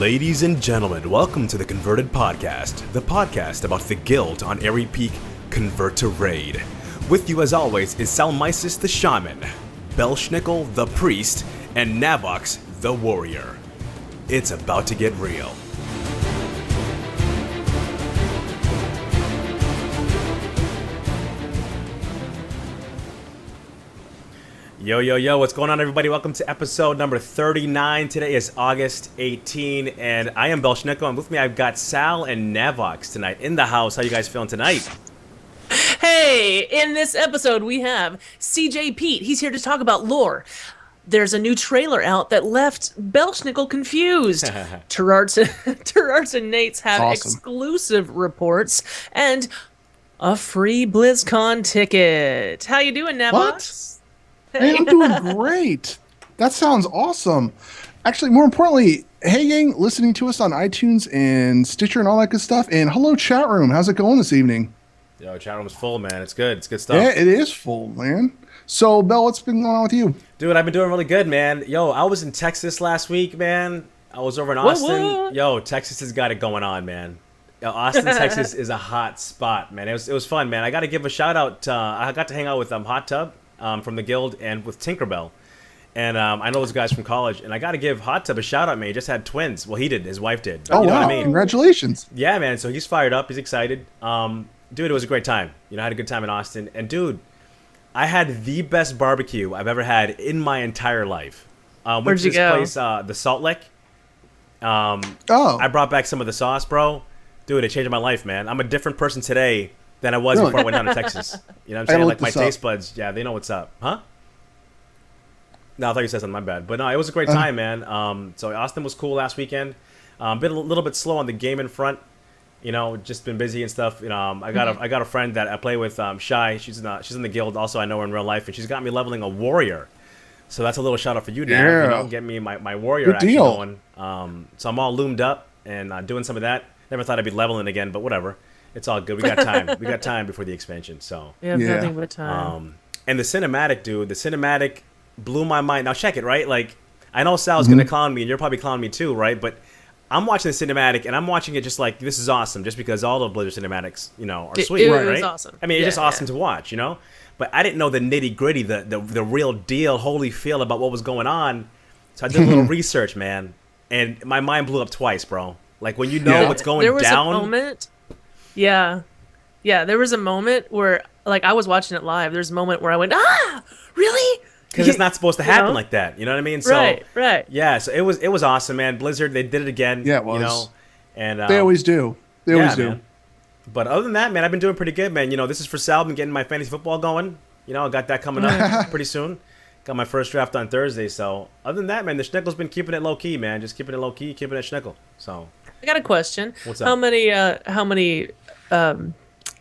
Ladies and gentlemen, welcome to the Converted Podcast, the podcast about the guild on Airy Peak Convert to Raid. With you as always is Salmisis the Shaman, Belshnickle the Priest, and Navox the Warrior. It's about to get real. Yo, what's going on, everybody? Welcome to episode number 39. Today is August 18, and I am Belshnickle, and with me I've got Sal and Navox tonight in the house. How you guys feeling tonight? Hey, in this episode we have CJPete. He's here to talk about lore. There's a new trailer out that left Belshnickle confused. Turarts and Nates have exclusive reports and a free BLIZCCON ticket. How you doing, Navox? What? Hey, I'm doing great. That sounds awesome. Actually, more importantly, hey gang, listening to us on iTunes and Stitcher and all that good stuff. And hello, chat room. How's it going this evening? Yo, chat room's full, man. It's good. It's good stuff. Yeah, it is full, man. So, Bell, what's been going on with you? Dude, I've been doing really good, man. Yo, I was in Texas last week, man. I was over in Austin. What? Yo, Texas has got it going on, man. Yo, Austin, Texas is a hot spot, man. It was fun, man. I got to give a shout out. I got to hang out with Hot Tub. From the guild and with Tinkerbell, and I know those guys from college, and I got to give Hot Tub a shout out, man. He just had twins. Well, he did. His wife did. Oh, you know wow. what I mean? Congratulations. Yeah, man. So he's fired up. He's excited. Dude, it was a great time. You know, I had a good time in Austin, and dude, I had the best barbecue I've ever had in my entire life. Where'd you go? Place, the Salt Lick. I brought back some of the sauce, bro. Dude, it changed my life, man. I'm a different person today than I was before I went down to Texas. You know what I'm saying? Like my taste buds, yeah, they know what's up. Huh? No, I thought you said something, my bad. But no, it was a great time, man. So Austin was cool last weekend. Been a little bit slow on the gaming front. You know, just been busy and stuff. You know, I got a friend that I play with, Shy. She's in the guild. Also, I know her in real life, and she's got me leveling a warrior. So that's a little shout out for you, Dan. You know, get me my warrior Good actually deal. going. So I'm all loomed up and doing some of that. Never thought I'd be leveling again, but whatever. It's all good. We got time. We got time before the expansion. So We have nothing but time. and the cinematic, dude. The cinematic blew my mind. Now check it, right? Like I know Sal's gonna clown me, and you're probably clowning me too, right? But I'm watching the cinematic, and I'm watching it just like this is awesome, just because all the Blizzard cinematics, you know, are sweet, It right? was awesome. I mean, it's just awesome to watch, you know. But I didn't know the nitty gritty, the real deal, holy feel about what was going on. So I did a little research, man, and my mind blew up twice, bro. Like when you know what's going down. There was a moment. Yeah, there was a moment where, like, I was watching it live. There's a moment where I went, really? Because it's not supposed to happen like that. You know what I mean? So, right. Yeah, so it was awesome, man. Blizzard, they did it again. Yeah, it was. You know, and They always do. They always do. Man. But other than that, man, I've been doing pretty good, man. You know, this is for Sal. I'm getting my fantasy football going. You know, I got that coming up pretty soon. Got my first draft on Thursday. So other than that, man, the Schnickle's been keeping it low key, man. Just keeping it low key, keeping it Schnickle. So I got a question. What's up? How many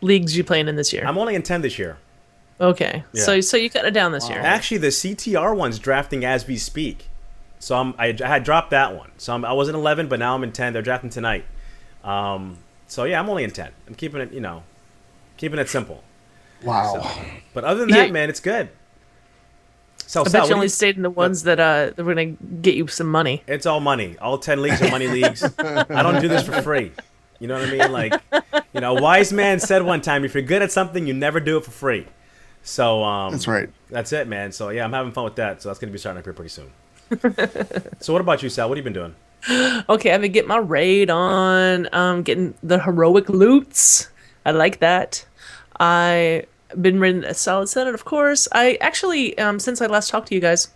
leagues you playing in this year? I'm only in 10 this year. Okay, Yeah. so you cut it down this year. Actually, the CTR one's drafting as we speak. So I had dropped that one. So I was in 11, but now I'm in 10. They're drafting tonight. So yeah, I'm only in 10. I'm keeping it, you know, keeping it simple. Wow. So, but other than that, man, it's good. So I bet you only stayed in the ones that were going to get you some money. It's all money. All 10 leagues are money leagues. I don't do this for free. You know what I mean? Like, you know, a wise man said one time, if you're good at something, you never do it for free. So That's right. That's it, man. So yeah, I'm having fun with that. So that's going to be starting up here pretty soon. So what about you, Sal? What have you been doing? Okay, I've been getting my raid on, getting the heroic loots. I like that. I've been raiding a Solid Senate, of course. I actually, since I last talked to you guys,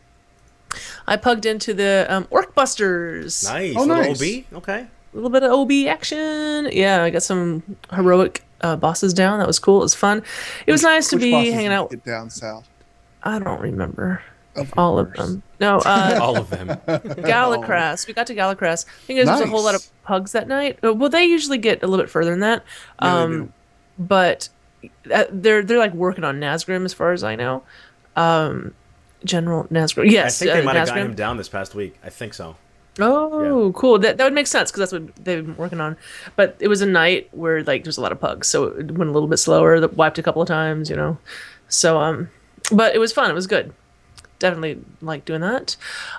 I plugged into the Orcbusters. Nice. Oh, Little nice. OB? Okay. A little bit of OB action. Yeah, I got some heroic bosses down. That was cool. It was fun. It was nice to be hanging out. Get down south. I don't remember all of them. No, All of them. Galacras. We got to Galacras. I think there was a whole lot of pugs that night. Well, they usually get a little bit further than that. Yeah, they do. But they're like working on Nazgrim as far as I know. General Nazgrim. Yes, I think they might have Nazgrim. gotten him down this past week. I think so. Oh, cool. That would make sense because that's what they've been working on. But it was a night where like there's a lot of pugs, so it went a little bit slower. That wiped a couple of times, you know. So but it was fun. It was good. definitely like doing that.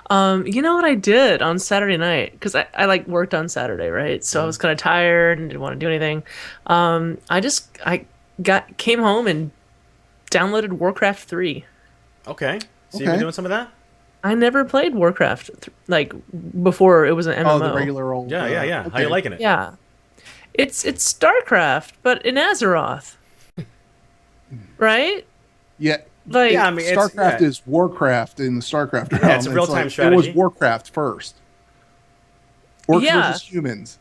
You know what I did on Saturday night? Because I like worked on Saturday, right? So I was kind of tired and didn't want to do anything. I came home and downloaded Warcraft 3. Okay. So you've been doing some of that? I never played Warcraft like before it was an MMO. Oh, the regular old. Yeah. Okay. How you liking it? Yeah. It's StarCraft, but in Azeroth. Right? Yeah. Like, Yeah, I mean, StarCraft is Warcraft in the StarCraft realm. Yeah, it's a real-time strategy. It was Warcraft first. Orcs versus humans.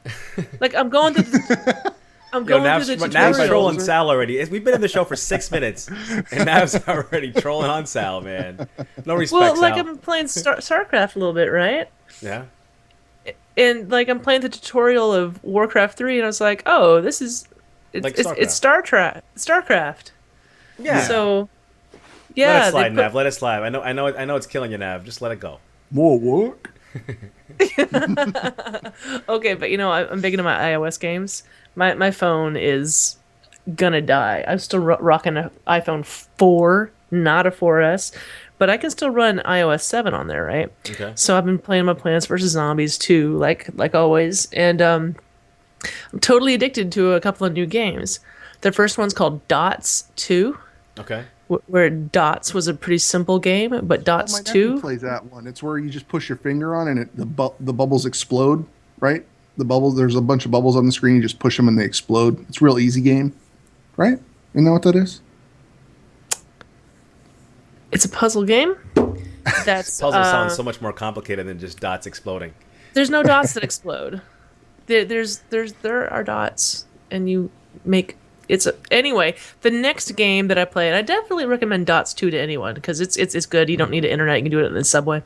Like I'm going through Nav's, through the Nav's tutorials. trolling Sal already. We've been in the show for 6 minutes, and Nav's already trolling on Sal, man. No respect, Well, like Sal. I'm playing StarCraft a little bit, right? Yeah. And like I'm playing the tutorial of Warcraft 3, and I was like, oh, it's StarCraft. Yeah. So yeah, let it slide, Nav. Let it slide. I know it's killing you, Nav. Just let it go. More work. Okay, but I'm big into my iOS games. My phone is gonna die. I'm still rocking an iPhone 4, not a 4S, but I can still run iOS 7 on there, right? Okay. So I've been playing my Plants vs Zombies 2, like always, and I'm totally addicted to a couple of new games. The first one's called Dots 2. Okay. Where Dots was a pretty simple game, but Dots my nephew 2 plays that one. It's where you just push your finger on and the bubbles explode, right? There's a bunch of bubbles on the screen. You just push them and they explode. It's a real easy game, right? You know what that is? It's a puzzle game. That's Puzzle sounds so much more complicated than just dots exploding. There's no dots that explode. There are dots, and you make anyway. The next game that I play, and I definitely recommend Dots 2 to anyone because it's good. You don't need an internet. You can do it in the subway.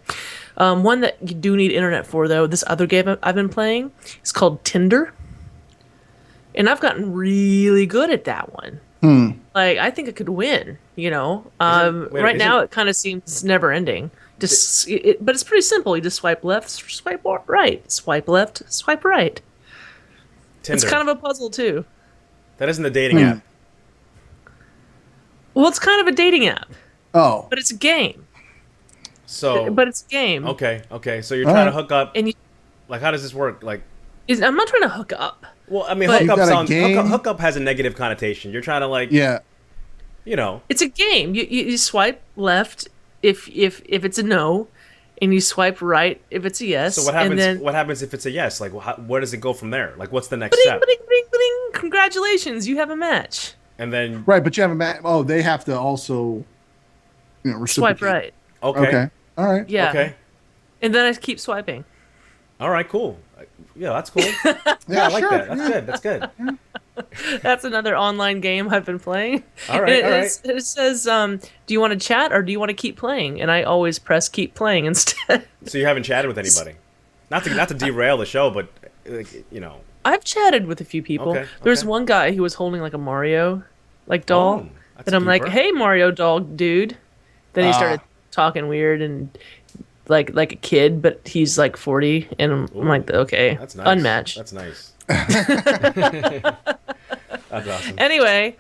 One that you do need internet for though, this other game I've been playing is called Tinder, and I've gotten really good at that one. Like I think I could win. Right now it kind of seems never ending. But it's pretty simple. You just swipe left, swipe right, swipe left, swipe right. Tinder. It's kind of a puzzle too. That isn't a dating app. Well, it's kind of a dating app. Oh. But it's a game. But it's a game. Okay. So you're trying to hook up. And like, how does this work? Like, I'm not trying to hook up. Well, I mean, But- hookup has a negative connotation. You're trying to It's a game. You swipe left if it's a no, and you swipe right if it's a yes. So what happens? And then, What happens if it's a yes? Like, where does it go from there? Like, what's the next bling, step? bling, bling, bling. Congratulations, you have a match. And then Right, but you have a they have to also, Swipe reciprocate. right. Okay. All right. Yeah. Okay. And then I keep swiping. All right. Cool. Yeah, that's cool. Yeah, I like sure. that. That's good. That's another online game I've been playing. All right. It says, do you want to chat or do you want to keep playing? And I always press keep playing instead. So you haven't chatted with anybody? Not to derail the show, but I've chatted with a few people. Okay, There's okay. one guy who was holding like a Mario doll. Oh, that's And I'm like, deeper. hey, Mario doll dude. Then he started talking weird and like a kid, but he's like 40. And I'm like, okay, That's nice. unmatched. That's nice. That's awesome. Anyway,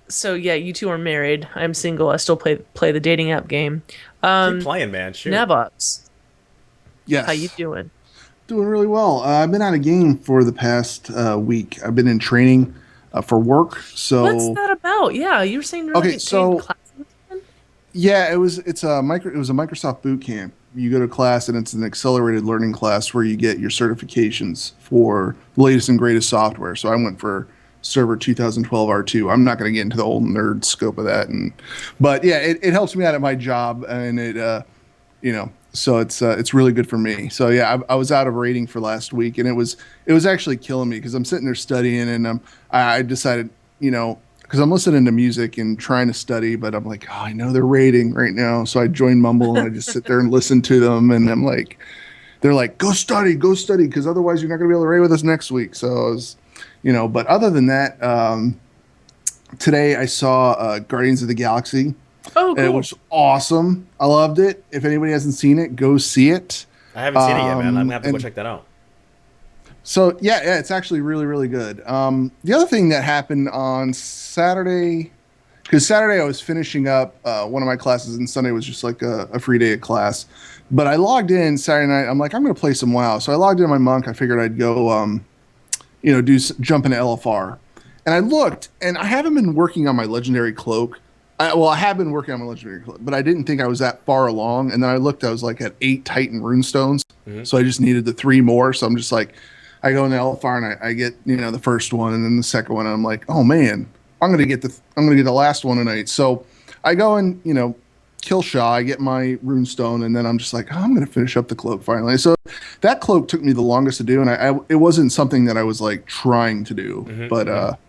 so yeah, you two are married. I'm single. I still play the dating app game. Keep playing, man. Shoot. Navox, Yes. how you doing? Doing really well. I've been out of game for the past week. I've been in training for work. So What's that about? Yeah, you were saying you're Okay, like so- classes. yeah, it was a Microsoft boot camp. You go to class and it's an accelerated learning class where you get your certifications for the latest and greatest software. So I went for Server 2012 R2. I'm not going to get into the old nerd scope of that, but yeah, it helps me out at my job, and so it's really good for me. So yeah, I was out of rating for last week, and it was actually killing me because I'm sitting there studying, and I decided, because I'm listening to music and trying to study, but I'm like, oh, I know they're rating right now, so I join Mumble and I just sit there and listen to them, and I'm like, they're like, go study, because otherwise you're not gonna be able to rate with us next week. So I was, but other than that, today I saw Guardians of the Galaxy. Oh, cool. And it was awesome. I loved it. If anybody hasn't seen it, go see it. I haven't seen it yet, man. I'm gonna have to go and- check that out. So yeah, it's actually really, really good. The other thing that happened on Saturday, because Saturday I was finishing up one of my classes, and Sunday was just like a free day of class. But I logged in Saturday night. I'm like, I'm going to play some WoW. So I logged in my monk. I figured I'd go, jump into LFR. And I looked, and I haven't been working on my legendary cloak. I have been working on my legendary cloak, but I didn't think I was that far along. And then I looked, I was like at 8 Titan runestones. Mm-hmm. So I just needed the 3 more. So I'm just like, I go into LFR and I get, the first one and then the second one. And I'm like, oh man, I'm going to get the last one tonight. So I go and, kill Shaw, I get my runestone, and then I'm just like, I'm going to finish up the cloak finally. So that cloak took me the longest to do. And it wasn't something that I was like trying to do, but,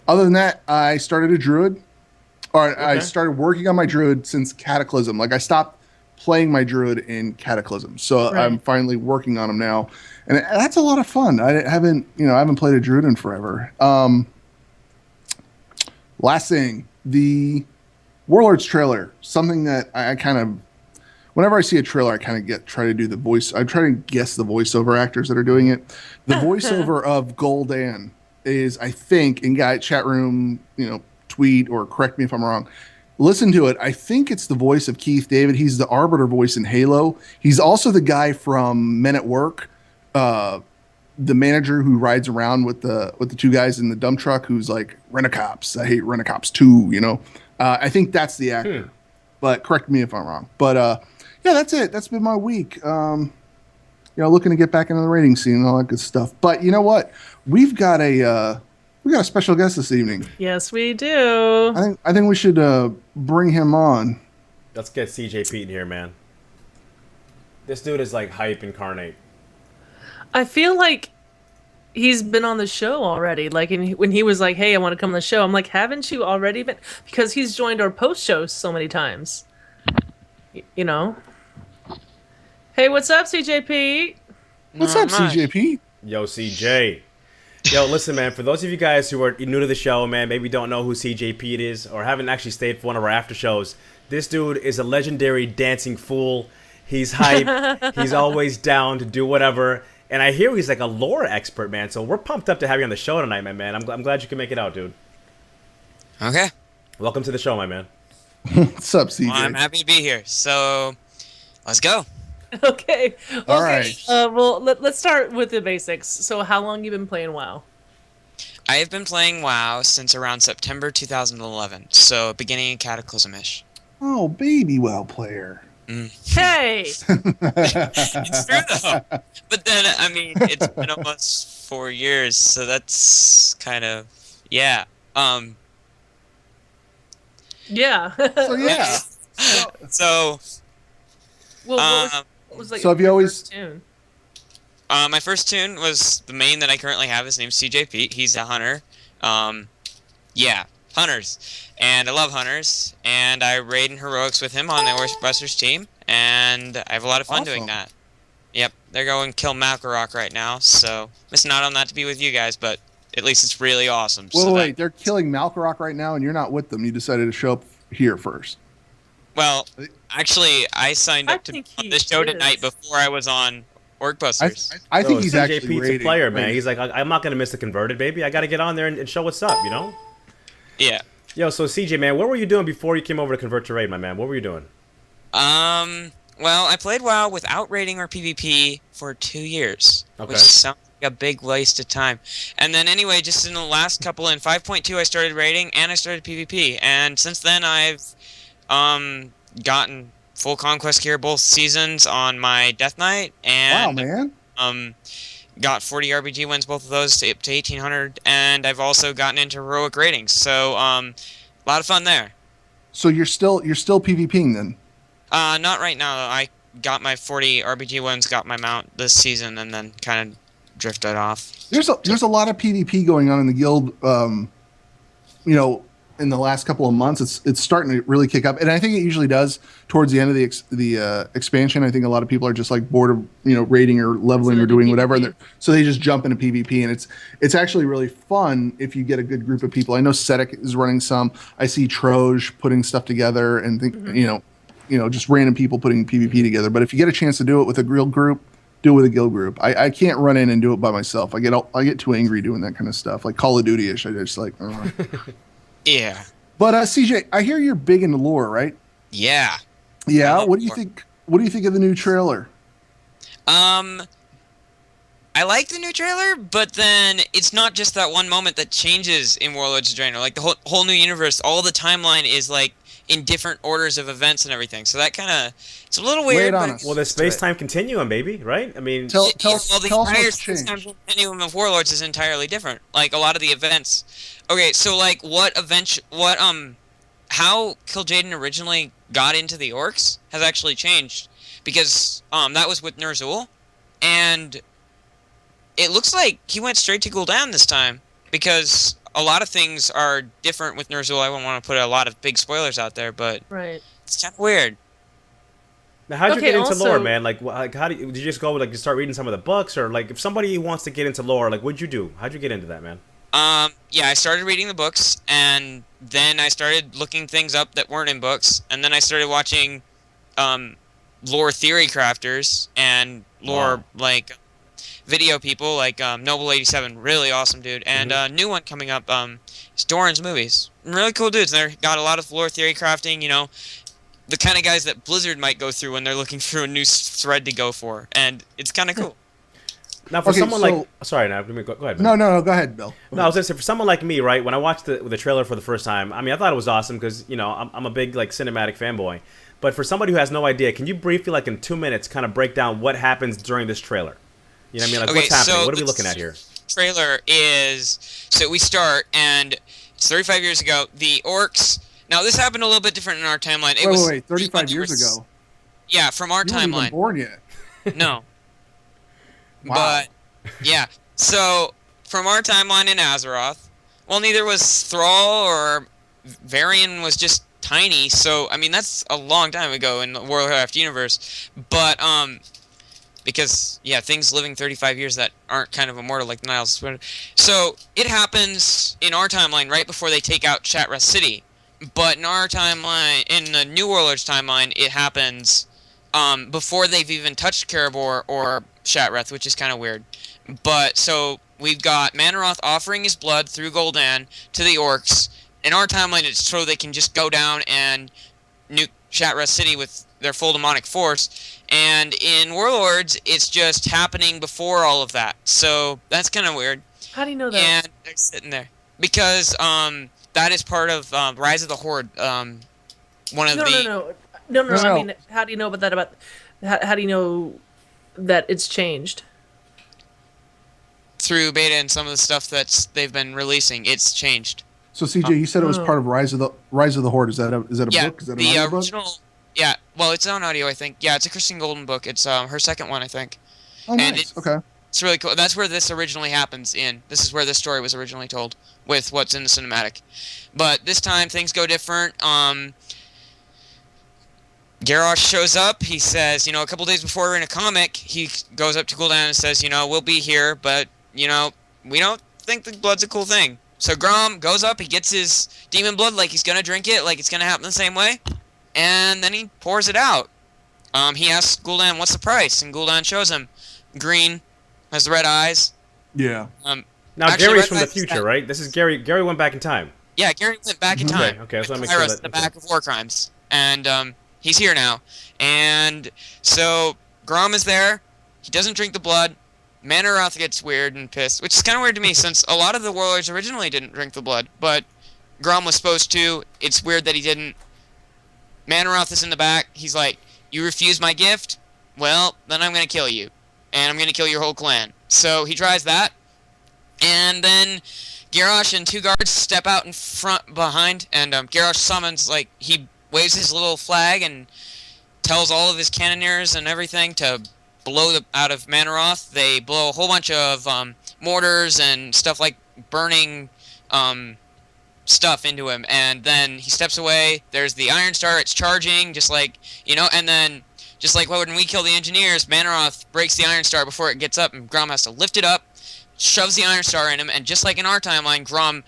other than that, I started a druid. I started working on my druid since Cataclysm. Like I stopped playing my druid in Cataclysm, so I'm finally working on him now, and that's a lot of fun. I haven't played a druid in forever. Last thing, the Warlords trailer. Something that I kind of, whenever I see a trailer, I kind of try to do the voice. I try to guess the voiceover actors that are doing it. The voiceover of Gul'dan is, I think, in chat room, tweet or correct me if I'm wrong. Listen to it. I think it's the voice of Keith David. He's the Arbiter voice in Halo. He's also the guy from Men at Work, the manager who rides around with the 2 guys in the dump truck who's like, Rent-A-Cops. I hate Rent-A-Cops too, I think that's the actor. But correct me if I'm wrong. But yeah, that's it. That's been my week. Looking to get back into the rating scene and all that good stuff. But you know what? We've got a special guest this evening. Yes, we do. I think we should bring him on. Let's get CJPete in here, man. This dude is like hype incarnate. I feel like he's been on the show already. Like when he was like, "Hey, I want to come on the show," I'm like, "Haven't you already been?" Because he's joined our post shows so many times. Hey, what's up, CJPete? What's up, CJPete? Yo, CJ. Yo, listen, man, for those of you guys who are new to the show, man, maybe don't know who CJPete is or haven't actually stayed for one of our after shows, this dude is a legendary dancing fool. He's hype. He's always down to do whatever. And I hear he's like a lore expert, man. So we're pumped up to have you on the show tonight, my man. I'm glad you can make it out, dude. Okay. Welcome to the show, my man. What's up, CJ? Well, I'm happy to be here. So, let's go. Okay. All right. Well, let's start with the basics. So, how long you been playing WoW? I have been playing WoW since around September 2011, so beginning of Cataclysm-ish. Oh, baby WoW player. Hey! It's true, though. But then, I mean, it's been almost 4 years, so that's kind of... Yeah. Yeah. So, yeah. So... Well, what was like so have you always... first tune? My first tune was the main that I currently have. His name's CJPete. He's a hunter. Yeah, hunters. And I love hunters. And I raid in heroics with him on the Orcbusters team. And I have a lot of fun doing that. Yep, they're going kill Malkarok right now. So, missing out on that to be with you guys, but at least it's really awesome. Wait, they're killing Malkarok right now and you're not with them. You decided to show up here first. Well, actually, I signed up to be on this show tonight before I was on Orcbusters. I think he's actually CJPete's a player, man. He's like, I'm not going to miss the converted, baby. I got to get on there and show what's up, Yeah. Yo, so CJ, man, what were you doing before you came over to convert to raid, my man? What were you doing? Well, I played WoW without raiding or PvP for 2 years. Okay. Which sounds like a big waste of time. And then anyway, just in the last couple, in 5.2, I started raiding and I started PvP. And since then, I've gotten full conquest gear both seasons on my Death Knight, and wow, man. Got 40 RBG wins both of those to up to 1800, and I've also gotten into heroic ratings. So a lot of fun there. So you're still PvPing then? Not right now. I got my 40 RBG wins, got my mount this season, and then kind of drifted off. There's a lot of PvP going on in the guild. In the last couple of months, it's starting to really kick up, and I think it usually does towards the end of the expansion. I think a lot of people are just like bored of raiding or leveling or doing whatever, so they just jump into PvP, and it's actually really fun if you get a good group of people. I know Sedek is running some. I see Troj putting stuff together, and think just random people putting PvP together. But if you get a chance to do it with a guild group, do it with a guild group. I can't run in and do it by myself. I get too angry doing that kind of stuff, like Call of Duty-ish. I just like. Yeah. But CJ, I hear you're big into lore, right? Yeah. Yeah. What do you think? What do you think of the new trailer? I like the new trailer, but then it's not just that one moment that changes in Warlords of Draenor. Like the whole new universe, all the timeline is like in different orders of events and everything. So that kind of it's a little weird. But well, the space-time continuum, baby, right? I mean, tell us the what's entire changed. space-time continuum of Warlords is entirely different. Like a lot of the events. Okay, so like how Kil'jaeden originally got into the Orcs has actually changed because that was with Ner'zhul, and it looks like he went straight to Gul'dan this time because a lot of things are different with Ner'zhul. I wouldn't want to put a lot of big spoilers out there, but it's kind of weird. Now, how'd you get into lore, man? Like how did you just go like you start reading some of the books, or like if somebody wants to get into lore, like what'd you do? How'd you get into that, man? Yeah, I started reading the books, and then I started looking things up that weren't in books, and then I started watching lore theory crafters and lore like video people like Noble87, really awesome dude, and a new one coming up is Doran's Movies. Really cool dudes. They're got a lot of lore theory crafting, you know, the kind of guys that Blizzard might go through when they're looking for a new thread to go for, and it's kind of cool. Now, for someone like... Sorry, now, go ahead, man. No, go ahead, Bill. No, I was going to say, for someone like me, right, when I watched the trailer for the first time, I mean, I thought it was awesome because, you know, I'm a big, like, cinematic fanboy. But for somebody who has no idea, can you briefly, like, in 2 minutes, kind of break down what happens during this trailer? You know what I mean? Like, what's happening? So what are we looking at here? Trailer is... So we start, and it's 35 years ago. The Orcs... Now, this happened a little bit different in our timeline. Wait, 35 years ago? Yeah, from our timeline. You weren't even born yet. No. Wow. But... Yeah, so from our timeline in Azeroth, well, neither was Thrall or Varian was just tiny, so, I mean, that's a long time ago in the Warcraft universe, but, because, yeah, things living 35 years that aren't kind of immortal like the Niles. So, it happens in our timeline right before they take out Shattrath City, but in our timeline, in the New Warlords timeline, it happens, before they've even touched Karabor or Shattrath, which is kind of weird. But, so, we've got Manaroth offering his blood through Gul'dan to the Orcs. In our timeline, it's so they can just go down and nuke Shattrath City with their full demonic force. And in Warlords, it's just happening before all of that. So, that's kind of weird. How do you know that? And they're sitting there. Because, that is part of Rise of the Horde. One of No. I mean, how do you know about that? How do you know that it's changed? Through beta and some of the stuff that they've been releasing, it's changed. So CJ, you said it was part of Rise of the Horde. Is that a book? Is that the an original book? Yeah, well, it's on audio, I think. Yeah, it's a Christine Golden book. It's her second one, I think. Oh, nice. Okay. It's really cool. That's where this originally happens in. This is where this story was originally told, with what's in the cinematic. But this time, things go different. Garrosh shows up. He says, you know, a couple days before we're in a comic, he goes up to Gul'dan and says, you know, we'll be here, but, you know, we don't think the blood's a cool thing. So Grom goes up, he gets his demon blood like he's gonna drink it, like it's gonna happen the same way, and then he pours it out. He asks Gul'dan, what's the price? And Gul'dan shows him. Green, has the red eyes. Yeah. Now, actually, Gary's from the future, right? This is Gary. Gary went back in time. Yeah, Gary went back in time. Okay, so let me make sure that... the back of War Crimes. And, he's here now. And so, Grom is there. He doesn't drink the blood. Manaroth gets weird and pissed, which is kind of weird to me since a lot of the warlords originally didn't drink the blood, but Grom was supposed to. It's weird that he didn't. Manaroth is in the back. He's like, you refuse my gift? Well, then I'm going to kill you. And I'm going to kill your whole clan. So he tries that. And then Garrosh and two guards step out in front behind, and Garrosh summons, like, he waves his little flag and tells all of his cannoneers and everything to blow out of Manaroth. They blow a whole bunch of mortars and stuff like burning stuff into him, and then he steps away. There's the Iron Star, it's charging, just like, you know, and then, just like when we kill the engineers, Manaroth breaks the Iron Star before it gets up, and Grom has to lift it up, shoves the Iron Star in him, and just like in our timeline, Grom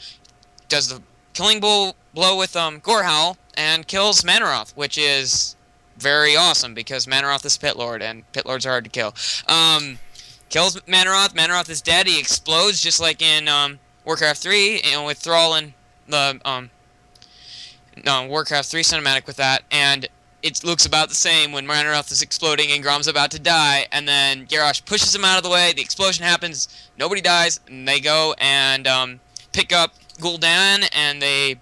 does the killing blow with Gorehowl, and kills Manaroth, which is very awesome, because Manaroth is Pit Lord, and Pit Lords are hard to kill. Kills Manaroth, Manaroth is dead, he explodes, just like in Warcraft 3, you know, with Thrall and the Warcraft 3 cinematic with that, and it looks about the same when Ranroth is exploding and Grom's about to die, and then Garrosh pushes him out of the way, the explosion happens, nobody dies, and they go and pick up Gul'dan, and they,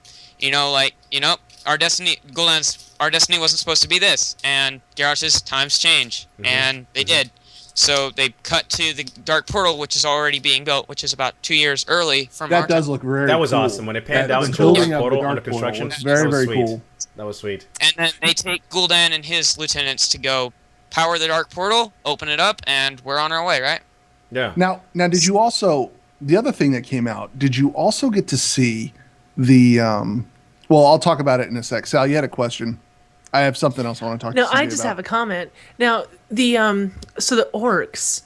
our destiny wasn't supposed to be this, and Garrosh's times change, and they did. So they cut to the Dark Portal, which is already being built, which is about 2 years early from that does look very cool. That was awesome. When it panned out and showed the Dark Portal under construction. Very, very cool. That was sweet. And then they take Gul'dan and his lieutenants to go power the Dark Portal, open it up, and we're on our way, right? Yeah. Now, did you also, the other thing that came out, did you also get to see the, well, I'll talk about it in a sec. Sal, you had a question. I have something else I want to talk to you about. No, I just have a comment. Now, so the orcs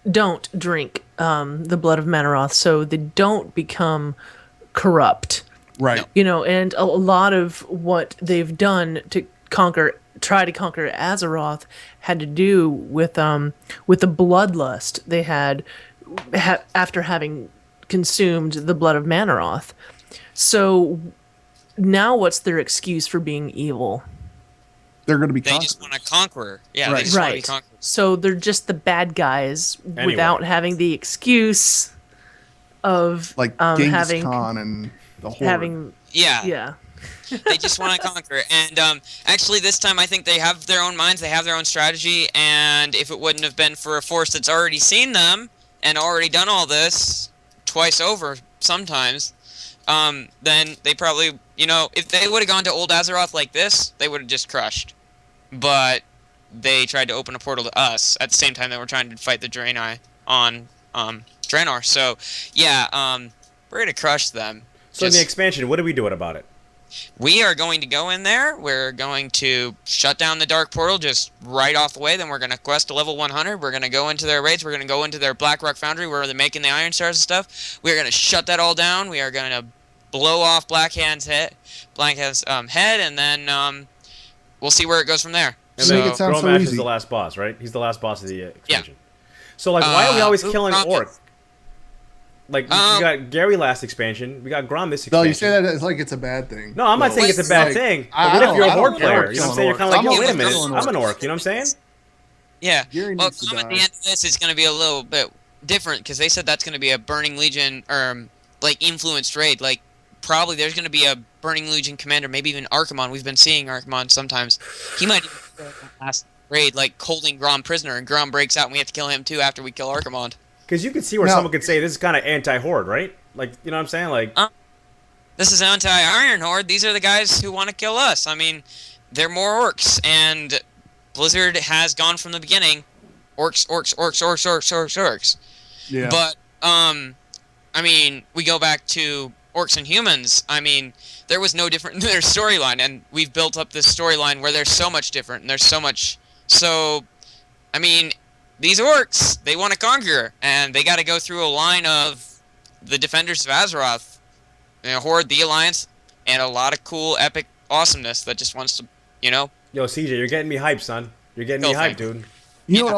don't drink the blood of Manaroth, so they don't become corrupt. Right. And a lot of what they've done to try to conquer Azeroth had to do with the bloodlust they had after having consumed the blood of Manaroth. So now what's their excuse for being evil? They're going to be They just want a conqueror. Yeah, Right. they just want to be conquerors. So they're just the bad guys without having the excuse of like Genghis Khan and the Horde. Yeah. They just want to conquer. And actually, this time, I think they have their own minds. They have their own strategy. And if it wouldn't have been for a force that's already seen them and already done all this twice over sometimes, then they probably, if they would have gone to old Azeroth like this, they would have just crushed. But they tried to open a portal to us at the same time that we're trying to fight the Draenei on Draenor. So, yeah, we're going to crush them. So in the expansion, what are we doing about it? We are going to go in there. We're going to shut down the Dark Portal just right off the way. Then we're going to quest to level 100. We're going to go into their raids. We're going to go into their Blackrock Foundry where they're making the Iron Stars and stuff. We're going to shut that all down. We are going to blow off Blackhand's head, and then we'll see where it goes from there. And so, then so Gromash easy. is the last boss, right? He's the last boss of the expansion. Yeah. So, why are we always killing Orc? We Um, got Gary last expansion. We got Grom this expansion. No, you say that as like it's a bad thing. No, I'm not saying it's a bad thing. But what if you're a Horde player? You know what I'm saying? You're kind of like, wait a minute, I'm an Orc. You know what I'm saying? Yeah. Gary Well, needs to at the die. end of this, it's going to be a little bit different because they said that's going to be a Burning Legion influenced raid. Probably there's going to be a Burning Legion commander, maybe even Archimon. We've been seeing Archimon sometimes. He might even go in the last raid, holding Grom prisoner, and Grom breaks out, and we have to kill him too after we kill Archimon. Because you could see where someone could say this is kind of anti-Horde, right? You know what I'm saying? This is anti-Iron Horde. These are the guys who want to kill us. I mean, they're more orcs, and Blizzard has gone from the beginning, orcs. Yeah. But, I mean, we go back to orcs and humans. I mean, there was no different in their storyline, and we've built up this storyline where they're so much different, and there's so much... So, I mean, these orcs, they want to conquer, and they got to go through a line of the Defenders of Azeroth, Horde, the Alliance, and a lot of cool, epic awesomeness that just wants to, Yo, CJ, you're getting me hyped, son. You're getting me hyped, dude. You know what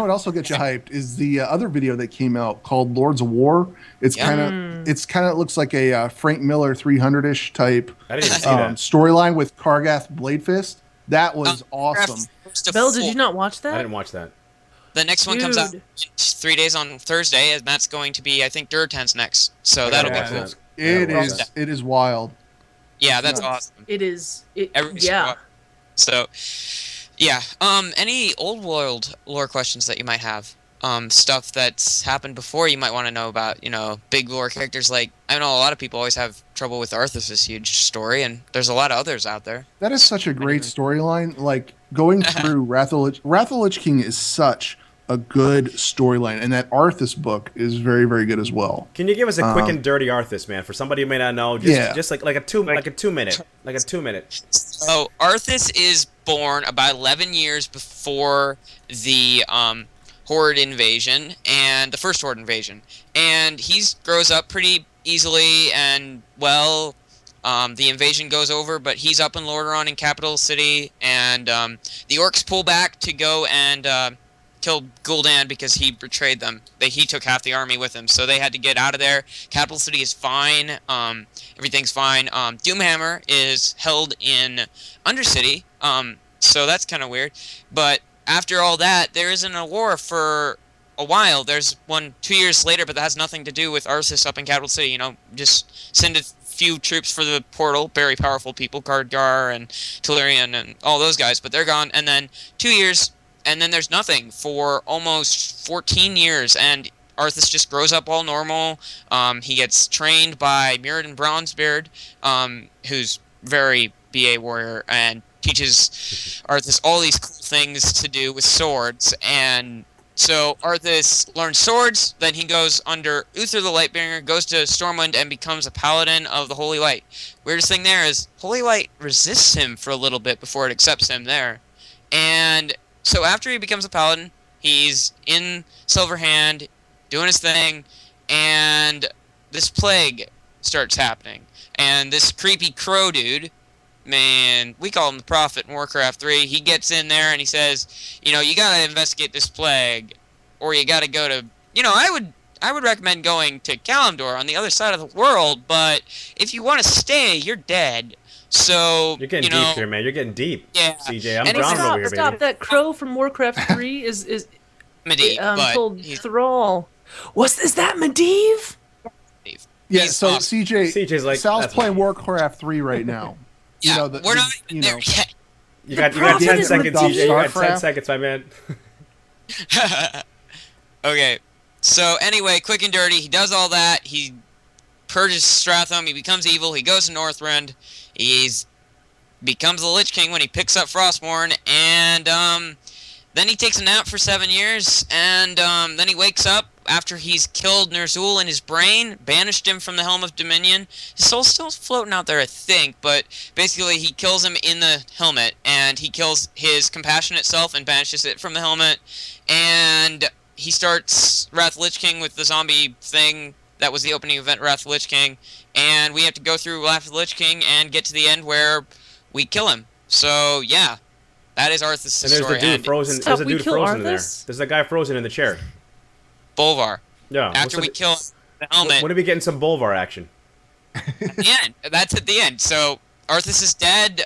also gets you hyped is the other video that came out called Lords of War. It's kind of looks like a Frank Miller 300-ish type I didn't even see that. storyline with Kargath Bladefist. That was awesome. Bell, did you not watch that? I didn't watch that. The next one comes out in 3 days on Thursday, and that's going to be, I think, Durtan's next. So that'll be cool. It is wild. Yeah, that's awesome. It is. Yeah. So, yeah. Any old world lore questions that you might have? Stuff that's happened before you might want to know about, big lore characters I know a lot of people always have trouble with Arthas' huge story, and there's a lot of others out there. That is such a great storyline. Going through Wrath of the Lich King is such a good storyline, and that Arthas book is very, very good as well. Can you give us a quick and dirty Arthas, man, for somebody who may not know? Just like a 2 minute. So Arthas is born about 11 years before the Horde invasion and the first Horde invasion, and he grows up pretty easily and well. The invasion goes over, but he's up in Lordaeron in Capital City, and the orcs pull back to go and kill Gul'dan because he betrayed them. He took half the army with him, so they had to get out of there. Capital City is fine. Everything's fine. Doomhammer is held in Undercity, so that's kind of weird. But after all that, there isn't a war for a while. There's one 2 years later, but that has nothing to do with Arthas up in Capital City. You know, just send a few troops for the portal, very powerful people, Khadgar and Telerian and all those guys, but they're gone. And then 2 years, and then there's nothing for almost 14 years, and Arthas just grows up all normal. He gets trained by Mirrodin Bronzebeard, who's very BA warrior, and teaches Arthas all these cool things to do with swords. And so Arthas learns swords, then he goes under Uther the Lightbringer, goes to Stormwind, and becomes a paladin of the Holy Light. Weirdest thing there is Holy Light resists him for a little bit before it accepts him there. And so after he becomes a paladin, he's in Silverhand, doing his thing, and this plague starts happening. And this creepy crow dude, man, we call him the Prophet in Warcraft 3. He gets in there and he says, you know, you gotta investigate this plague, or you gotta go to, you know, I would recommend going to Kalimdor on the other side of the world, but if you want to stay, you're dead. So you're getting deep here, man. You're getting deep. Yeah, CJ, I'm drowning over here, Stop! baby. That crow from Warcraft 3 is Medivh, called Thrall. Is that Medivh? Yeah, He's so awesome. CJ's like, Sal's that's playing fine. Warcraft 3 right now. Yeah, You know, we're not even there yet. You got 10 Prophet seconds, is CJ. You got 10 Starcraft. seconds, my man. Okay, so anyway, quick and dirty, he does all that. He purges Stratham. He becomes evil. He goes to Northrend. He's becomes the Lich King when he picks up Frostmourne, and then he takes a nap for 7 years, and then he wakes up after he's killed Ner'zhul in his brain, banished him from the Helm of Dominion. His soul's still floating out there, I think, but basically he kills him in the helmet, and he kills his compassionate self and banishes it from the helmet, and he starts Wrath of the Lich King with the zombie thing. That was the opening event, Wrath of the Lich King, and we have to go through Wrath of the Lich King and get to the end where we kill him. So, yeah, that is Arthas' story. And there's the dude frozen. There's a dude frozen in there. Arthas? There's a guy frozen in the chair. Bolvar. Yeah. After we kill the helmet. When are we getting some Bolvar action? At the end. That's at the end. So Arthas is dead.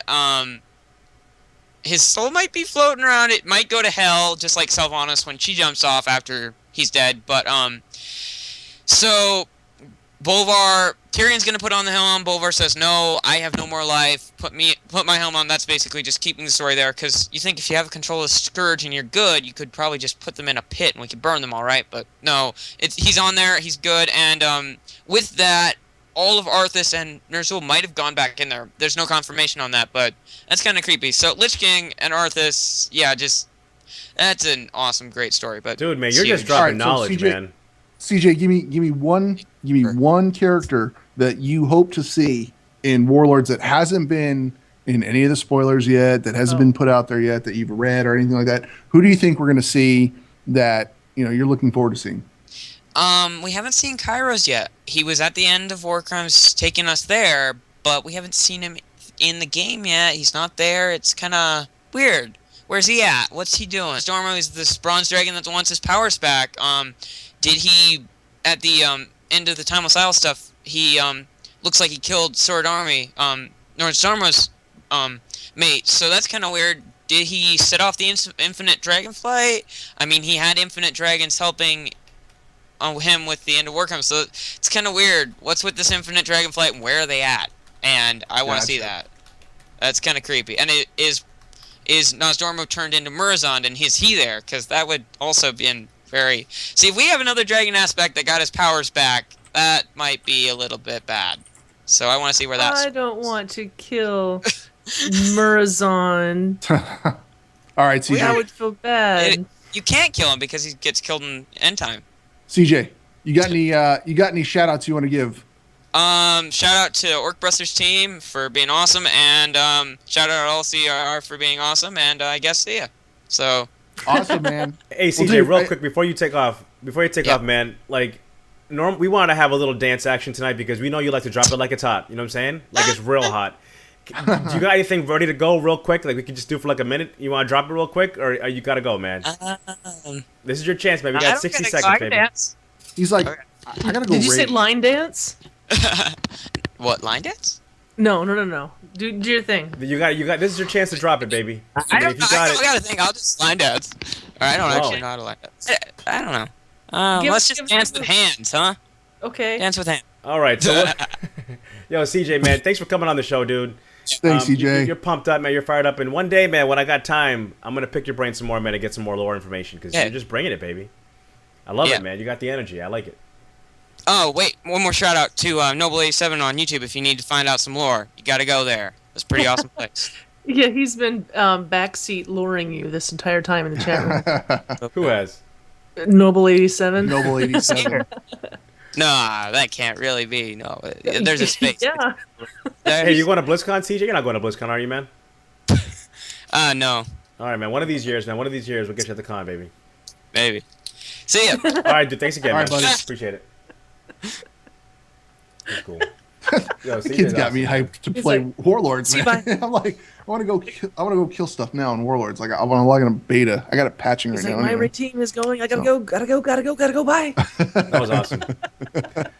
His soul might be floating around. It might go to hell, just like Sylvanas when she jumps off after he's dead. But so Bolvar, Tyrion's gonna put on the helm. Bolvar says, "No, I have no more life. Put my helm on." That's basically just keeping the story there, because you think if you have control of the Scourge and you're good, you could probably just put them in a pit and we could burn them all, right? But no, he's on there. He's good, and with that, all of Arthas and Ner'zhul might have gone back in there. There's no confirmation on that, but that's kind of creepy. So Lich King and Arthas, yeah, just that's an awesome, great story. But Dude, man, you're just All dropping right, so knowledge, CJ man. CJ, give me one character that you hope to see in Warlords that hasn't been in any of the spoilers yet, that hasn't been put out there yet, that you've read or anything like that. Who do you think we're going to see that you're looking forward to seeing? We haven't seen Kairos yet. He was at the end of Warcrimes taking us there, but we haven't seen him in the game yet. He's not there. It's kind of weird. Where's he at? What's he doing? Stormo is this bronze dragon that wants his powers back. Did he, at the end of the Timeless Isle stuff, he looks like he killed Sword Army, North Stormo's mate. So that's kind of weird. Did he set off the infinite dragonflight? I mean, he had infinite dragons helping him with the end of Warcraft, so it's kind of weird. What's with this infinite dragonflight and where are they at? And I want to see that. That's kind of creepy. And is Nosdormu turned into Murazond, and is he there? Because that would also be very... See, if we have another dragon aspect that got his powers back, that might be a little bit bad. So I want to see where that's... I don't want to kill Murazond. All right, CJ. I would feel bad. You can't kill him because he gets killed in end time. CJ, you got any shout outs you want to give? Shout out to Orcbusters team for being awesome, and shout out to LCR for being awesome, and I guess see ya. So Awesome, man. Hey, CJ, Well, dude, real quick before you take off, Yep. man, like, we want to have a little dance action tonight because we know you like to drop it like it's hot. You know what I'm saying? Like it's real hot. Do you got anything ready to go real quick? Like we could just do for like a minute. You want to drop it real quick, or you gotta go, man? This is your chance, man. We got 60 seconds, baby. Dance. He's like, Okay. I gotta go. Did you say line dance? What, line dance? No. Do your thing. You got. This is your chance to drop it, baby. I don't if know. you got I it, gotta think. I'll just line dance. Or I don't actually know how to line dance. I don't know. Let's just dance with hands, huh? Okay. Dance with hands. all right. So, yo, CJ, man, thanks for coming on the show, dude. Thanks, CJ. You're pumped up, man. You're fired up. And one day, man, when I got time, I'm gonna pick your brain some more, man, and get some more lore information because you're just bringing it, baby. I love it, man. You got the energy. I like it. Oh, wait. One more shout out to Noble87 on YouTube. If you need to find out some lore, you gotta go there. It's a pretty awesome place. Yeah, he's been backseat luring you this entire time in the chat room. Who has? Noble 87. Noble 87. Nah, that can't really be. No, there's a space. Yeah. Hey, you going to BlizzCon, CJ? You're not going to BlizzCon, are you, man? No. All right, man. One of these years, man. One of these years, we'll get you at the con, baby. Maybe. See ya. All right, dude. Thanks again, All man. right, buddy. Appreciate it. That's cool. Yo, The kid's got me hyped to play like, Warlords, "See, man. I'm like, I want to go kill stuff now in Warlords. Like, I want to log in a beta. I got it patching right He's now. like, my Anyway. team is going. I gotta go. Bye. That was awesome.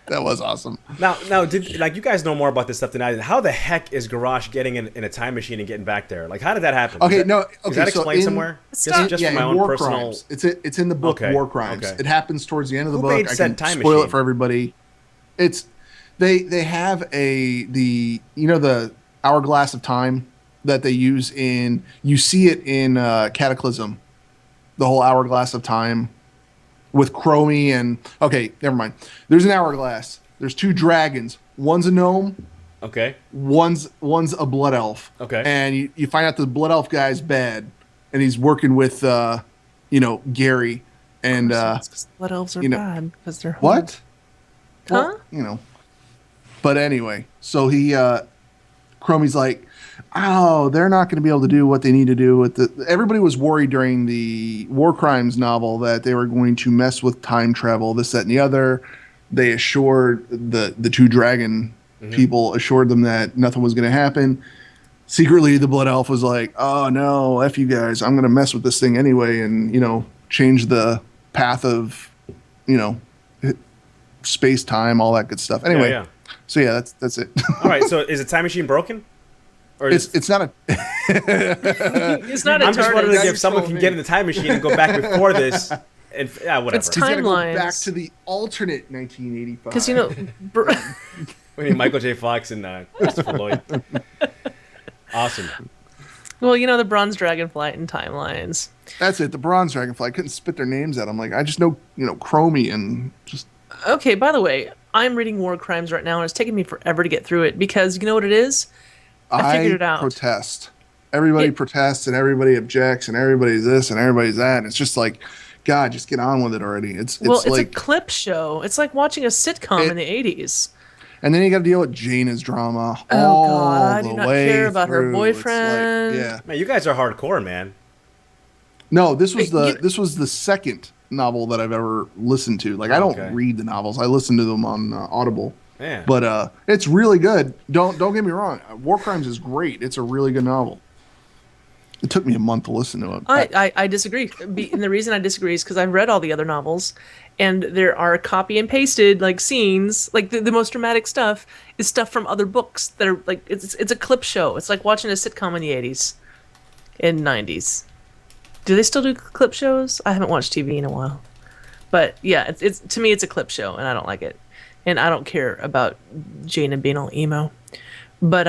That was awesome. Now, did like you guys know more about this stuff than I did? How the heck is Garrosh getting in a time machine and getting back there? Like, how did that happen? Okay, Is that explained somewhere? Just yeah, for my in own War personal. Crimes. It's in the book War Crimes. Okay. It happens towards the end of the Who book. made I said can time spoil machine? it for everybody. It's they have the hourglass of time that they use in. You see it in Cataclysm, the whole hourglass of time with Chromie and okay, never mind. There's an hourglass. There's two dragons. One's a gnome. Okay. One's a blood elf. Okay. And you find out the blood elf guy's bad, and he's working with Gary and Blood elves are bad because they're what? Huh? Well, But anyway, so he Chromie's like, oh, they're not going to be able to do what they need to do with the. Everybody was worried during the War Crimes novel that they were going to mess with time travel, this, that, and the other. They assured the two dragon people assured them that nothing was going to happen. Secretly, the Blood Elf was like, oh no, F you guys, I'm going to mess with this thing anyway and, change the path of, space, time, all that good stuff. Anyway, Yeah. so yeah, that's it. All right. So is the time machine broken? Or It's not a. It's not a I'm just TARDIS. wondering if You're someone so can mean. get in the time machine and go back before this, and whatever. It's He's gotta go Timelines. back to the alternate 1985. Because We need Michael J. Fox and Christopher Lloyd. Awesome. well, the Bronze Dragonflight and Timelines. That's it. The Bronze Dragonfly. I couldn't spit their names out. I'm like, I just know, Chromie and just. Okay, by the way, I'm reading War Crimes right now, and it's taking me forever to get through it because you know what it is? I figured it out. Protest. Everybody protests and everybody objects and everybody's this and everybody's that. And it's just like, God, just get on with it already. It's It's like a clip show. It's like watching a sitcom in the 80s. And then you got to deal with Jaina's drama. Oh God, I do the not way care about her through. It's boyfriend. yeah. Man, you guys are hardcore, man. No, this was this was the second novel that I've ever listened to. Like I don't read the novels; I listen to them on Audible. Yeah. But it's really good. Don't get me wrong. War Crimes is great. It's a really good novel. It took me a month to listen to it. I disagree. And the reason I disagree is because I've read all the other novels, and there are copy and pasted like scenes. Like the most dramatic stuff is stuff from other books that are like it's a clip show. It's like watching a sitcom in the 80s and 90s. Do they still do clip shows? I haven't watched TV in a while. But yeah, it's to me it's a clip show, and I don't like it. And I don't care about Jaina being all emo. But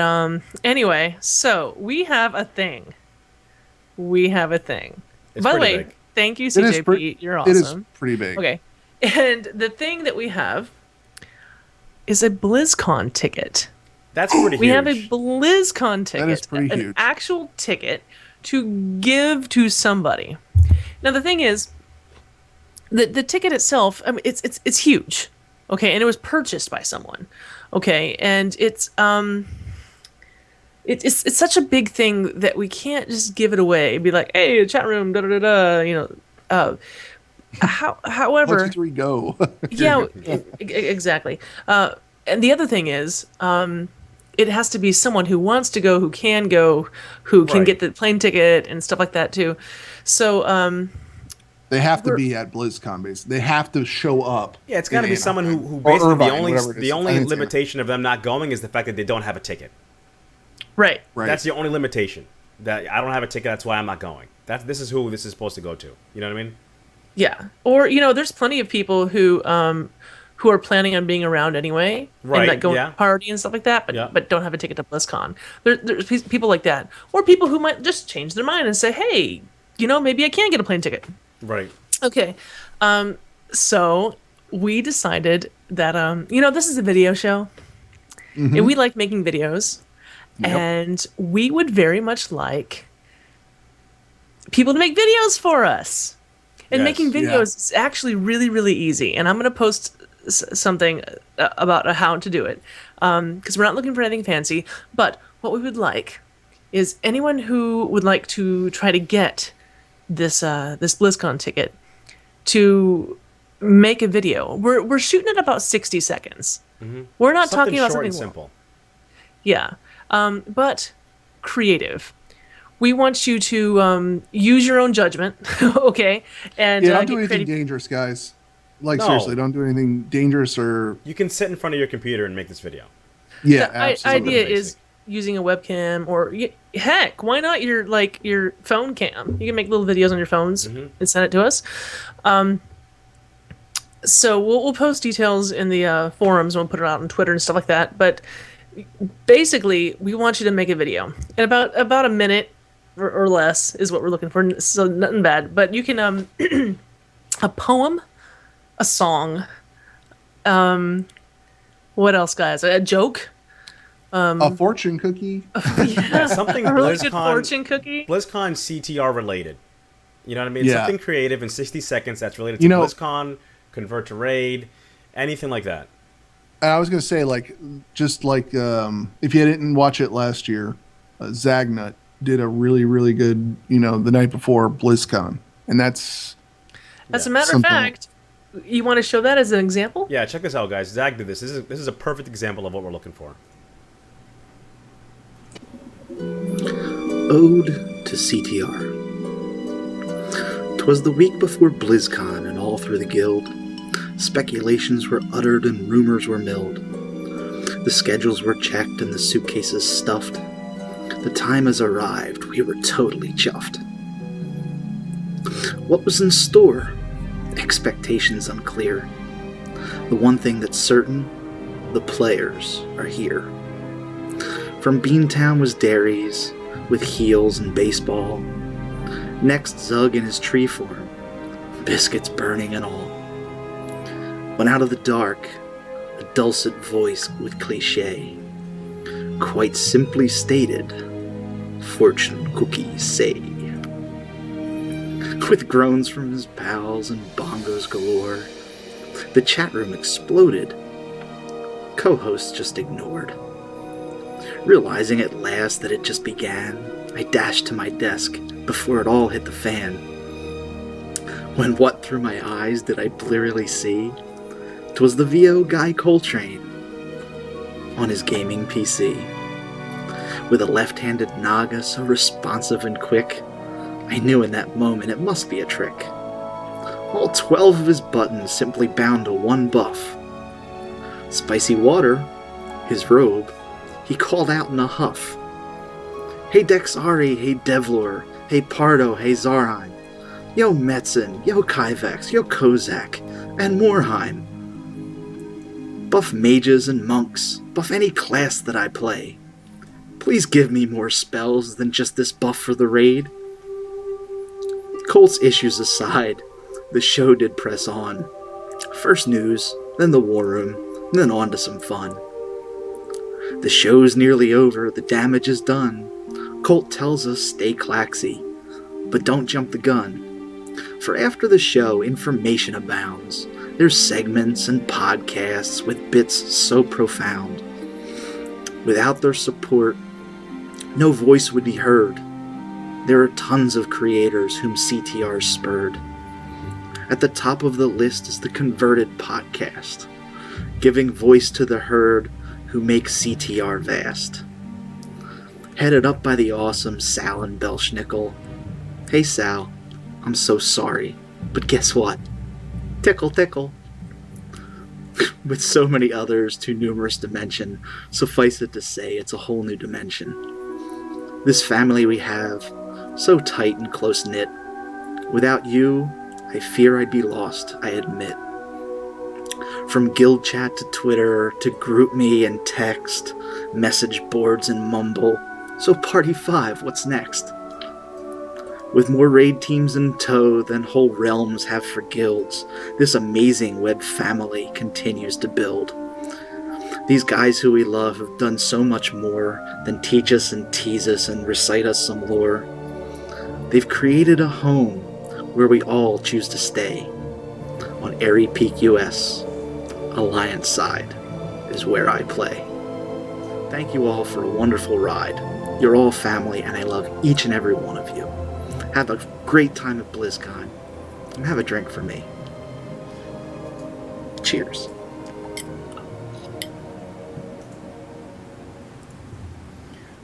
anyway, so we have a thing. It's By the way, big. thank you, CJPete. You're awesome. It is pretty big. Okay. And the thing that we have is a BlizzCon ticket. That's pretty huge. We have a BlizzCon ticket. That is pretty an huge. actual ticket to give to somebody. Now the thing is, the ticket itself, I mean, it's huge. Okay, and it was purchased by someone. Okay, and it's such a big thing that we can't just give it away. Be like, hey, chat room, da da da da. However, 1, 2, 3, go. yeah, exactly. And the other thing is, it has to be someone who wants to go, who can go, who can get the plane ticket and stuff like that too. So they have to be at BlizzCon, basically. They have to show up. Yeah, it's got to be someone who basically Irvine, the only limitation of them not going is the fact that they don't have a ticket. Right. That's the only limitation. That I don't have a ticket, that's why I'm not going. This is who this is supposed to go to. You know what I mean? Yeah. Or there's plenty of people who are planning on being around anyway, and like going to a party and stuff like that, but don't have a ticket to BlizzCon. There's people like that, or people who might just change their mind and say, hey, maybe I can get a plane ticket. Right. Okay. So we decided that this is a video show, and we like making videos, and we would very much like people to make videos for us. And making videos is actually really, really easy. And I'm going to post something about how to do it, because we're not looking for anything fancy. But what we would like is anyone who would like to try to get this BlizzCon ticket to make a video. We're shooting at about 60 seconds. We're not talking about something simple. Yeah, but creative. We want you to use your own judgment, okay? And don't do anything dangerous, guys. Seriously, don't do anything dangerous or... You can sit in front of your computer and make this video. Yeah, the idea is using a webcam, or heck, why not your phone cam? You can make little videos on your phones and send it to us. So we'll post details in the forums, and we'll put it out on Twitter and stuff like that. But basically, we want you to make a video. And about a minute or less is what we're looking for, so nothing bad. But you can a poem, a song, what else, guys? A joke, a fortune cookie. Something a really good fortune cookie. BlizzCon CTR related. You know what I mean? Something creative in 60 seconds that's related to BlizzCon, convert to raid, anything like that. I was gonna say, if you didn't watch it last year, Zagnut did a really, really good, the night before BlizzCon. And that's a matter of fact, you want to show that as an example? Yeah, check this out, guys. Zag did this. This is a perfect example of what we're looking for. Ode to CTR. 'Twas the week before BlizzCon, and all through the guild, speculations were uttered and rumors were milled. The schedules were checked and the suitcases stuffed. The time has arrived, we were totally chuffed. What was in store? Expectations unclear. The one thing that's certain, the players are here. From Beantown was Dairies, with heels and baseball. Next Zug in his tree form, biscuits burning and all. When out of the dark, a dulcet voice with cliché, quite simply stated, fortune cookies say. With groans from his pals and bongos galore, the chat room exploded. Co-hosts just ignored. Realizing at last that it just began, I dashed to my desk before it all hit the fan. When what through my eyes did I blearily see? 'Twas the VO guy Coltrane on his gaming PC. With a left-handed Naga so responsive and quick, I knew in that moment it must be a trick. All 12 of his buttons simply bound to one buff. Spicy water, his robe, he called out in a huff. Hey Dexari, hey Devlor, hey Pardo, hey Zarheim, yo Metzen, yo Kyvex, yo Kozak, and Morheim. Buff mages and monks, buff any class that I play. Please give me more spells than just this buff for the raid. Colt's issues aside, the show did press on. First news, then the war room, then on to some fun. The show's nearly over, the damage is done. Colt tells us stay claxy, but don't jump the gun. For after the show, information abounds. There's segments and podcasts with bits so profound. Without their support, no voice would be heard. There are tons of creators whom CTR spurred. At the top of the list is the Converted podcast, giving voice to the herd who make CTR vast. Headed up by the awesome Sal and Belshnickle. Hey Sal, I'm so sorry, but guess what? Tickle, tickle. With so many others too numerous to mention, suffice it to say it's a whole new dimension. This family we have, so tight and close-knit. Without you, I fear I'd be lost, I admit. From guild chat to Twitter, to group me and text, message boards and mumble. So Party 5, what's next? With more raid teams in tow than whole realms have for guilds, this amazing web family continues to build. These guys who we love have done so much more than teach us and tease us and recite us some lore. They've created a home where we all choose to stay. On Airy Peak US, Alliance side is where I play. Thank you all for a wonderful ride. You're all family and I love each and every one of you. Have a great time at BlizzCon, and have a drink for me. Cheers.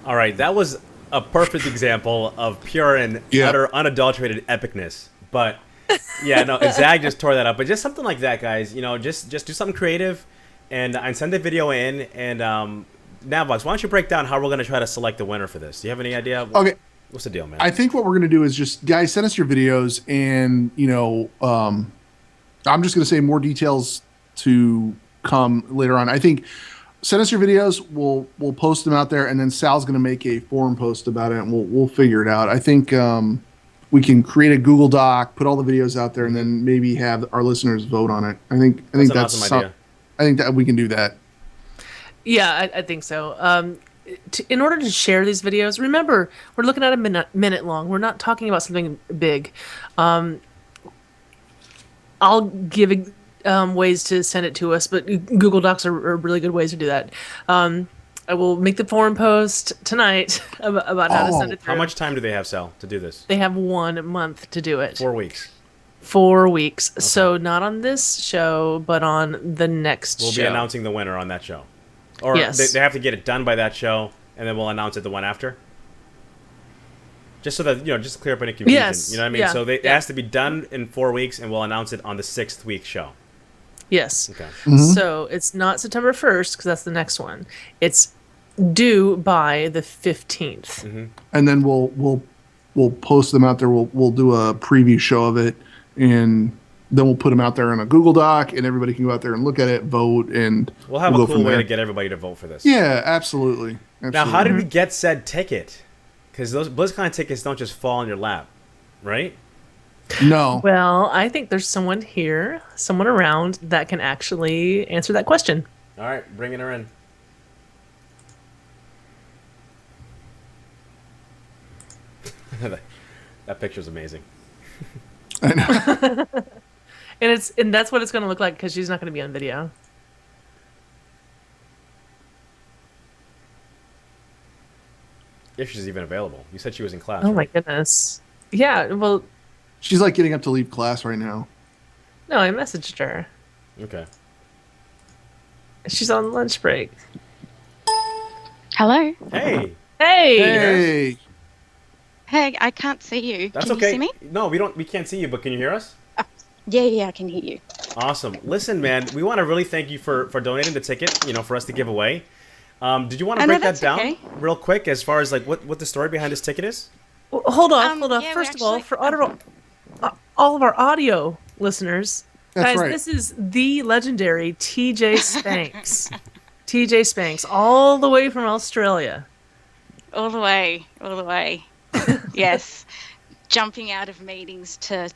All right, that was a perfect example of pure and utter unadulterated epicness. But yeah, no, Zag just tore that up. But just something like that, guys. You know, just do something creative, and send the video in. And Navox, why don't you break down how we're going to try to select the winner for this? Do you have any idea? Okay. What's the deal, man? I think what we're going to do is just, guys, send us your videos, and, you know, I'm just going to say more details to come later on. I think send us your videos. We'll post them out there, and then Sal's going to make a forum post about it, and we'll figure it out. I think we can create a Google Doc, put all the videos out there, and then maybe have our listeners vote on it. I think that's an awesome idea. I think that we can do that. Yeah, I think so. In order to share these videos, remember, we're looking at a minute long. We're not talking about something big. I'll give ways to send it to us, but Google Docs are really good ways to do that. I will make the forum post tonight about how to send it through. How much time do they have, Sal, to do this? They have 1 month to do it. 4 weeks. 4 weeks. Okay. So not on this show, but on the next show. We'll be announcing the winner on that show. Or yes. they have to get it done by that show, and then we'll announce it the one after? Just so that, you know, just to clear up any confusion. Yes. You know what I mean? Yeah. So it has to be done in 4 weeks, and we'll announce it on the 6th week show. Yes. Okay. Mm-hmm. So it's not September 1st, because that's the next one. It's due by the 15th. Mm-hmm. And then we'll post them out there. We'll do a preview show of it, and then we'll put them out there in a Google Doc, and everybody can go out there and look at it, vote, and we'll have a cool way to get everybody to vote for this. Yeah, absolutely. Now, how did we get said ticket? Because those BlizzCon tickets don't just fall in your lap, right? No. Well, I think there's someone here, someone around that can actually answer that question. All right, bringing her in. That picture's amazing. I know. And that's what it's going to look like, because she's not going to be on video. If she's even available. You said she was in class. Oh, right? my goodness. Yeah, well... She's like getting up to leave class right now. No, I messaged her. Okay. She's on lunch break. Hello. Hey. Hey! Hey! Hey, I can't see you. That's can okay. you see me? No, we can't see you, but can you hear us? Yeah, I can hear you. Awesome. Listen, man, we want to really thank you for donating the ticket, you know, for us to give away. Did you want to break that down real quick as far as like what the story behind this ticket is? Well, hold on. Yeah, First of all, for all of our audio listeners, guys, right. This is the legendary TJ Spanks. TJ Spanks, all the way from Australia. All the way. Yes. Jumping out of meetings to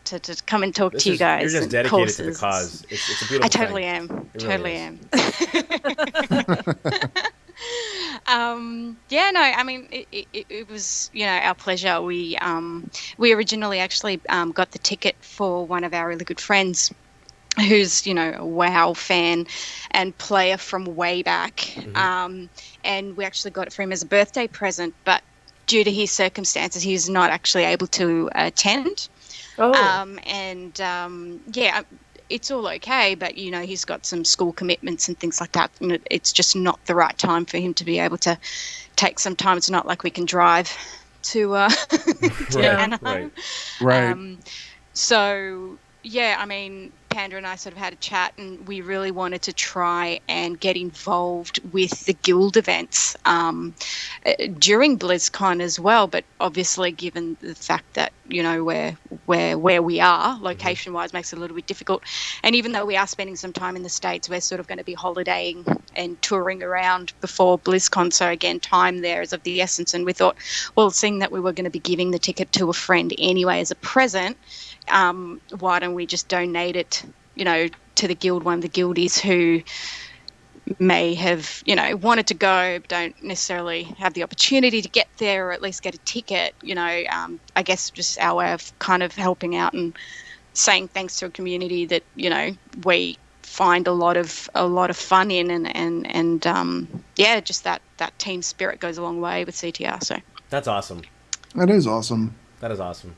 come and talk to you guys. You're just dedicated to the cause. It's a beautiful I totally thing. am. It Totally really am. Yeah, no, I mean, it was, you know, our pleasure. We originally actually got the ticket for one of our really good friends who's, you know, a WoW fan and player from way back. Mm-hmm. And we actually got it for him as a birthday present, but due to his circumstances, he's not actually able to attend. Oh. it's all okay, but he's got some school commitments and things like that, and it's just not the right time for him to be able to take some time. It's not like we can drive to Anaheim. Right. So yeah, I mean, Panda and I sort of had a chat, and we really wanted to try and get involved with the guild events during BlizzCon as well. But obviously, given the fact that where we are location-wise, makes it a little bit difficult. And even though we are spending some time in the States, we're sort of going to be holidaying and touring around before BlizzCon. So again, time there is of the essence. And we thought, well, seeing that we were going to be giving the ticket to a friend anyway as a present, why don't we just donate it, to the guild, one of the guildies who may have, wanted to go, but don't necessarily have the opportunity to get there, or at least get a ticket. I guess just our way of kind of helping out and saying thanks to a community that, we find a lot of fun in, and just that team spirit goes a long way with CTR. So that's awesome. That is awesome. That is awesome.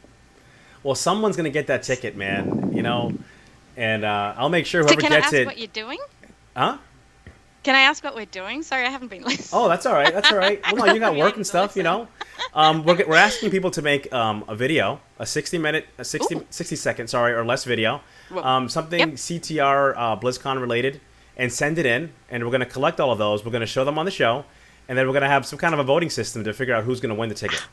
Well, someone's gonna get that ticket, man. And I'll make sure whoever gets it. Can I ask what you're doing? Huh? Can I ask what we're doing? Sorry, I haven't been listening. Oh, that's all right. That's all right. Well, no, you got work and stuff, We're asking people to make a video, a 60 second, or less video, something CTR BlizzCon related, and send it in. And we're gonna collect all of those. We're gonna show them on the show, and then we're gonna have some kind of a voting system to figure out who's gonna win the ticket.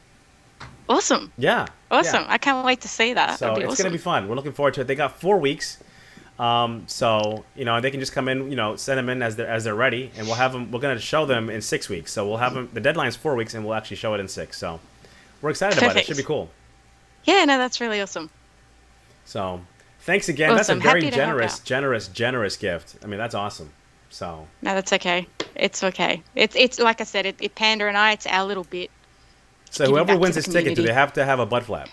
Awesome. Yeah. Awesome. Yeah. I can't wait to see that. So it's going to be fun. We're looking forward to it. They got 4 weeks. So, they can just come in, send them in as they're ready, and we'll have them, we're going to show them in 6 weeks. So we'll have them, the deadline's 4 weeks, and we'll actually show it in 6. So we're excited about it. It should be cool. Yeah, no, that's really awesome. So thanks again. Awesome. That's a very generous gift. I mean, that's awesome. So. No, that's okay. It's okay. It's like I said, Panda and I, it's our little bit. So whoever wins this ticket, do they have to have a butt flap?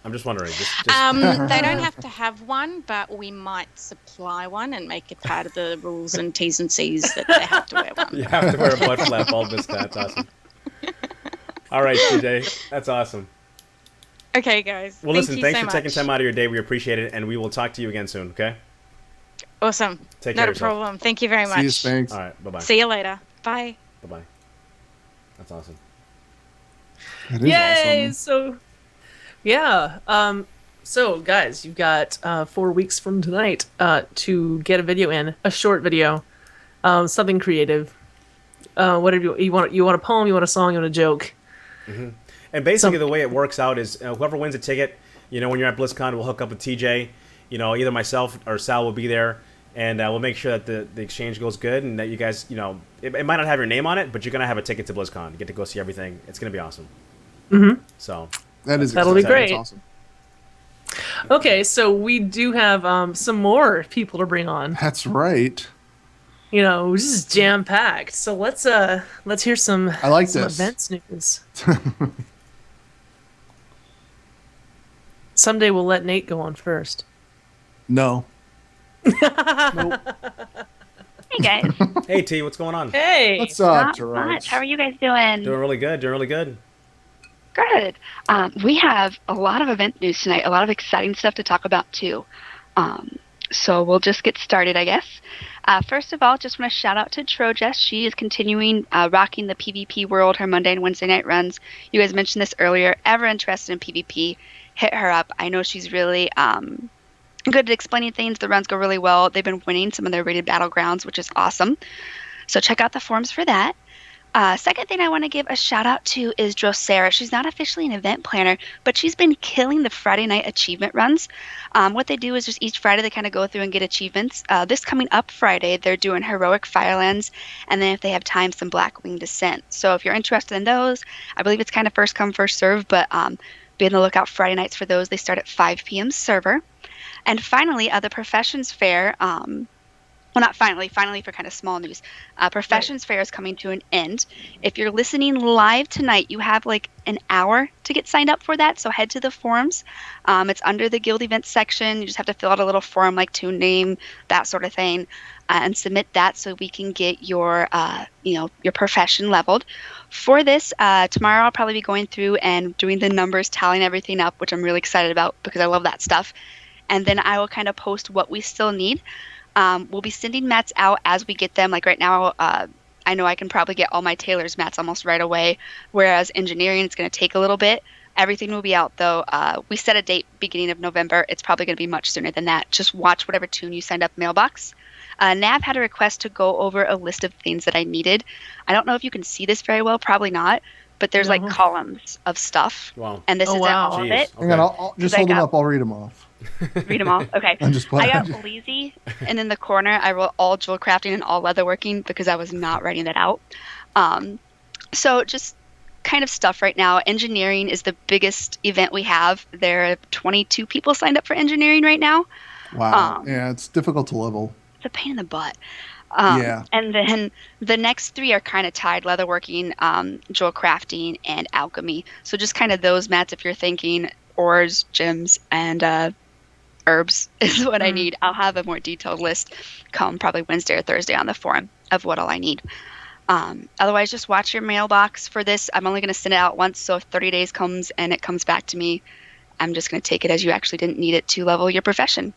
I'm just wondering. They don't have to have one, but we might supply one and make it part of the rules and T's and C's that they have to wear one. You have to wear a butt flap all this time. That's awesome. All right, CJ. That's awesome. Okay, guys. Well, listen, thanks for taking time out of your day. We appreciate it, and we will talk to you again soon, okay? Awesome. Take care of yourself. Not a problem. Thank you very much. See you, Spanx. All right, bye-bye. See you later. Bye. Bye-bye. That's awesome. That is Yay! awesome. So, yeah. So, guys, you've got 4 weeks from tonight to get a video in, a short video, something creative. Whatever you want. You want a poem, you want a song, you want a joke. Mm-hmm. And basically, the way it works out is whoever wins a ticket, when you're at BlizzCon, we'll hook up with TJ. Either myself or Sal will be there, and we'll make sure that the exchange goes good, and that you guys, it might not have your name on it, but you're gonna have a ticket to BlizzCon. You get to go see everything. It's gonna be awesome. Mm-hmm. So that'll be great. That's awesome. Okay, so we do have some more people to bring on. That's right. This is jam packed. So let's hear some. I like some this events news. Someday we'll let Nate go on first. No. Nope. Hey guys. Hey T, what's going on? Hey. What's up, Not Turarts? much. How are you guys doing? Doing really good. Good. We have a lot of event news tonight. A lot of exciting stuff to talk about too. So we'll just get started, I guess. First of all, just want to shout out to Trojess. She is continuing rocking the PvP world, her Monday and Wednesday night runs. You guys mentioned this earlier. Ever interested in PvP, hit her up. I know she's really good at explaining things. The runs go really well. They've been winning some of their rated battlegrounds, which is awesome. So check out the forums for that. Second thing I want to give a shout out to is Drosera. She's not officially an event planner, but she's been killing the Friday night achievement runs. What they do is just each Friday they kind of go through and get achievements. This coming up Friday, they're doing Heroic Firelands, and then if they have time, some Blackwing Descent. So if you're interested in those, I believe it's kind of first come, first serve, but be on the lookout Friday nights for those. They start at 5 p.m. server. And finally, the Professions Fair, well, not finally for kind of small news. Professions Fair is coming to an end. If you're listening live tonight, you have like an hour to get signed up for that. So head to the forums. It's under the guild events section. You just have to fill out a little form like tune name, that sort of thing, and submit that so we can get your, your profession leveled. For this, tomorrow I'll probably be going through and doing the numbers, tallying everything up, which I'm really excited about because I love that stuff. and then I will kind of post what we still need. We'll be sending mats out as we get them. Like right now, I know I can probably get all my tailor's mats almost right away, whereas engineering, it's going to take a little bit. Everything will be out, though. We set a date beginning of November. It's probably going to be much sooner than that. Just watch whatever tune you signed up mailbox. Nav had a request to go over a list of things that I needed. I don't know if you can see this very well, probably not, but there's like columns of stuff. Wow. And this isn't all of it. Hang on, I'll just hold them up. I'll read them off. Read them all? Okay. I'm just playing. I got lazy, and in the corner, I wrote all jewel crafting and all leatherworking because I was not writing that out. So just kind of stuff right now. Engineering is the biggest event we have. There are 22 people signed up for engineering right now. Wow. Yeah, it's difficult to level. It's a pain in the butt. Yeah. And then the next three are kind of tied: leatherworking, jewel crafting, and alchemy. So just kind of those mats if you're thinking ores, gems, and herbs is what I need. I'll have a more detailed list come probably Wednesday or Thursday on the forum of what all I need. Otherwise, just watch your mailbox for this. I'm only going to send it out once, so if 30 days comes and it comes back to me, I'm just going to take it as you actually didn't need it to level your profession.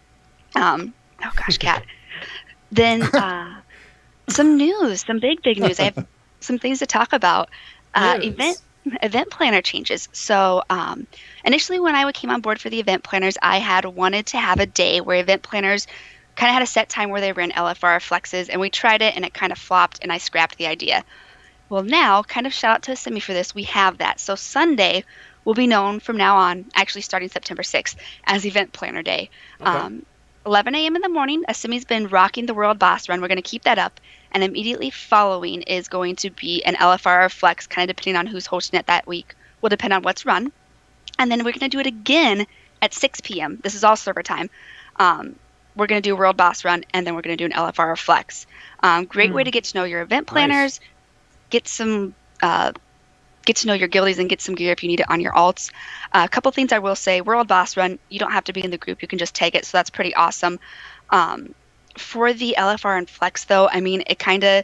Oh gosh, Kat. Then some news, some big news. I have some things to talk about. Event planner changes. So initially when I came on board for the event planners, I had wanted to have a day where event planners kind of had a set time where they ran LFR flexes, and we tried it and it kind of flopped and I scrapped the idea. Well, now, kind of shout out to Simi for this, we have that. So Sunday will be known from now on, actually starting September 6th, as Event Planner Day. Okay. 11 a.m. in the morning, Simi's been rocking the World Boss Run. We're going to keep that up. And immediately following is going to be an LFR or flex, kind of depending on who's hosting it that week. Will depend on what's run. And then we're going to do it again at 6 p.m. This is all server time. We're going to do a World Boss Run, and then we're going to do an LFR or flex. Great way to get to know your event planners, get to know your guildies, and get some gear if you need it on your alts. A couple things I will say: World Boss Run, you don't have to be in the group; you can just take it, so that's pretty awesome. For the LFR and Flex, though, I mean, it kind of,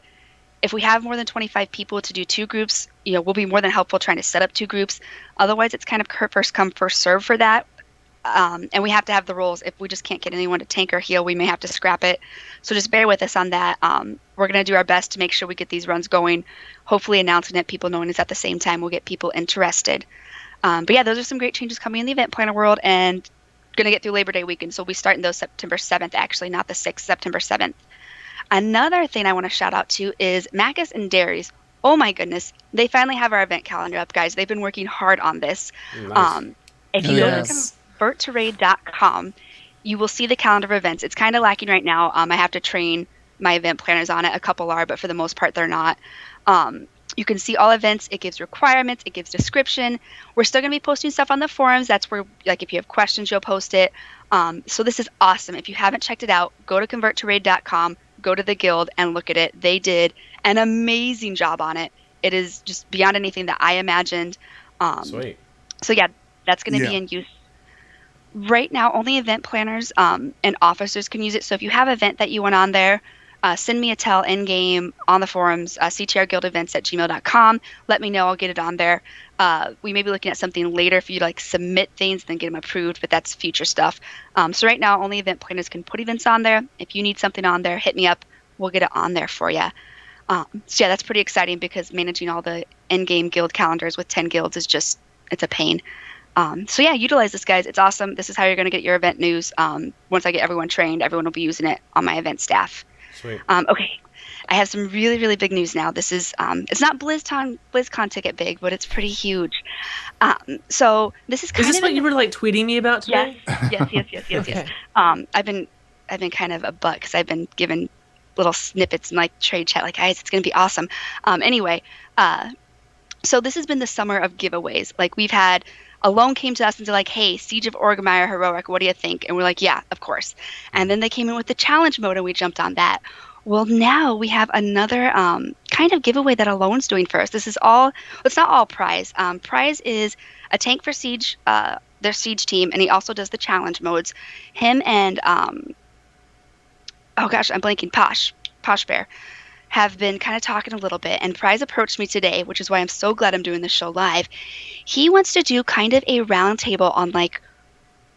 if we have more than 25 people to do two groups, we'll be more than helpful trying to set up two groups. Otherwise, it's kind of first come, first serve for that. And we have to have the rules. If we just can't get anyone to tank or heal, we may have to scrap it. So just bear with us on that. We're going to do our best to make sure we get these runs going. Hopefully announcing it, people knowing it's at the same time will get people interested. But yeah, those are some great changes coming in the event planner world, and going to get through Labor Day weekend. So we'll be starting those September 7th, actually, not the 6th, September 7th. Another thing I want to shout out to is Macus and Dairies. Oh my goodness. They finally have our event calendar up, guys. They've been working hard on this. Nice. If you go to converttoraid.com, you will see the calendar of events. It's kind of lacking right now. I have to train my event planners on it. A couple are, but for the most part, they're not. You can see all events. It gives requirements. It gives description. We're still going to be posting stuff on the forums. That's where, like, if you have questions, you'll post it. So this is awesome. If you haven't checked it out, go to converttoraid.com, go to the guild, and look at it. They did an amazing job on it. It is just beyond anything that I imagined. Sweet. So yeah, that's going to be in use. Right now, only event planners and officers can use it. So if you have an event that you want on there, send me a tell in-game on the forums, ctrguildevents@gmail.com. Let me know. I'll get it on there. We may be looking at something later if you submit things, then get them approved, but that's future stuff. So right now, only event planners can put events on there. If you need something on there, hit me up. We'll get it on there for you. So yeah, that's pretty exciting because managing all the in-game guild calendars with 10 guilds is just, it's a pain. So yeah, utilize this, guys. It's awesome. This is how you're going to get your event news. Once I get everyone trained, everyone will be using it on my event staff. Sweet. Okay, I have some really, really big news now. This is, it's not BlizzCon ticket big, but it's pretty huge. So this is kind of... Is this what you were tweeting me about today? Yes. I've been kind of a butt because I've been given little snippets in trade chat, guys, it's going to be awesome. Anyway, so this has been the summer of giveaways. We've had... Alone came to us and said, hey, Siege of Orgmire Heroic, what do you think? And we're like, yeah, of course. And then they came in with the challenge mode, and we jumped on that. Well, now we have another kind of giveaway that Alone's doing for us. This is all, it's not all prize. Prize is a tank for Siege, their Siege team, and he also does the challenge modes. Him and, oh gosh, I'm blanking, Posh Bear, have been kind of talking a little bit, and Prize approached me today, which is why I'm so glad I'm doing this show live. He wants to do kind of a round table on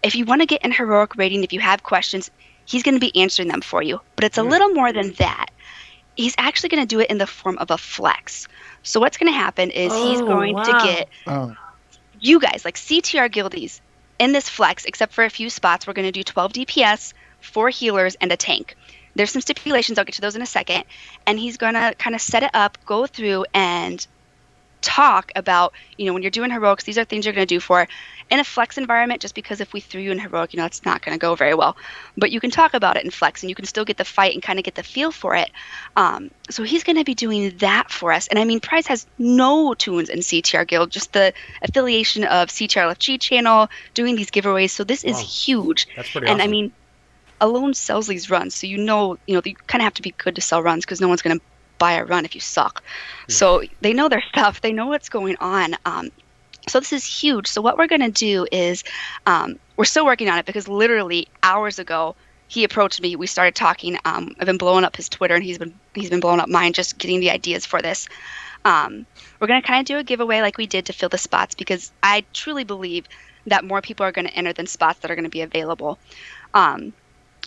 if you want to get an heroic rating, if you have questions, he's going to be answering them for you. But it's a little more than that. He's actually going to do it in the form of a flex. So what's going to happen is he's going to get you guys, like CTR guildies, in this flex, except for a few spots. We're going to do 12 DPS, 4 healers, and a tank. There's some stipulations. I'll get to those in a second. And he's going to kind of set it up, go through, and talk about, when you're doing heroics, these are things you're going to do for in a flex environment, just because if we threw you in heroic, it's not going to go very well. But you can talk about it in flex, and you can still get the fight and kind of get the feel for it. So he's going to be doing that for us. And I mean, Prize has no tunes in CTR Guild, just the affiliation of CTR LFG channel, doing these giveaways. So this is huge. That's pretty awesome. And I mean, Alone sells these runs, so you kind of have to be good to sell runs, because no one's going to buy a run if you suck. So they know their stuff. They know what's going on. So this is huge. So what we're going to do is we're still working on it, because literally hours ago he approached me. We started talking. I've been blowing up his Twitter, and he's been blowing up mine, just getting the ideas for this. We're going to kind of do a giveaway like we did to fill the spots, because I truly believe that more people are going to enter than spots that are going to be available.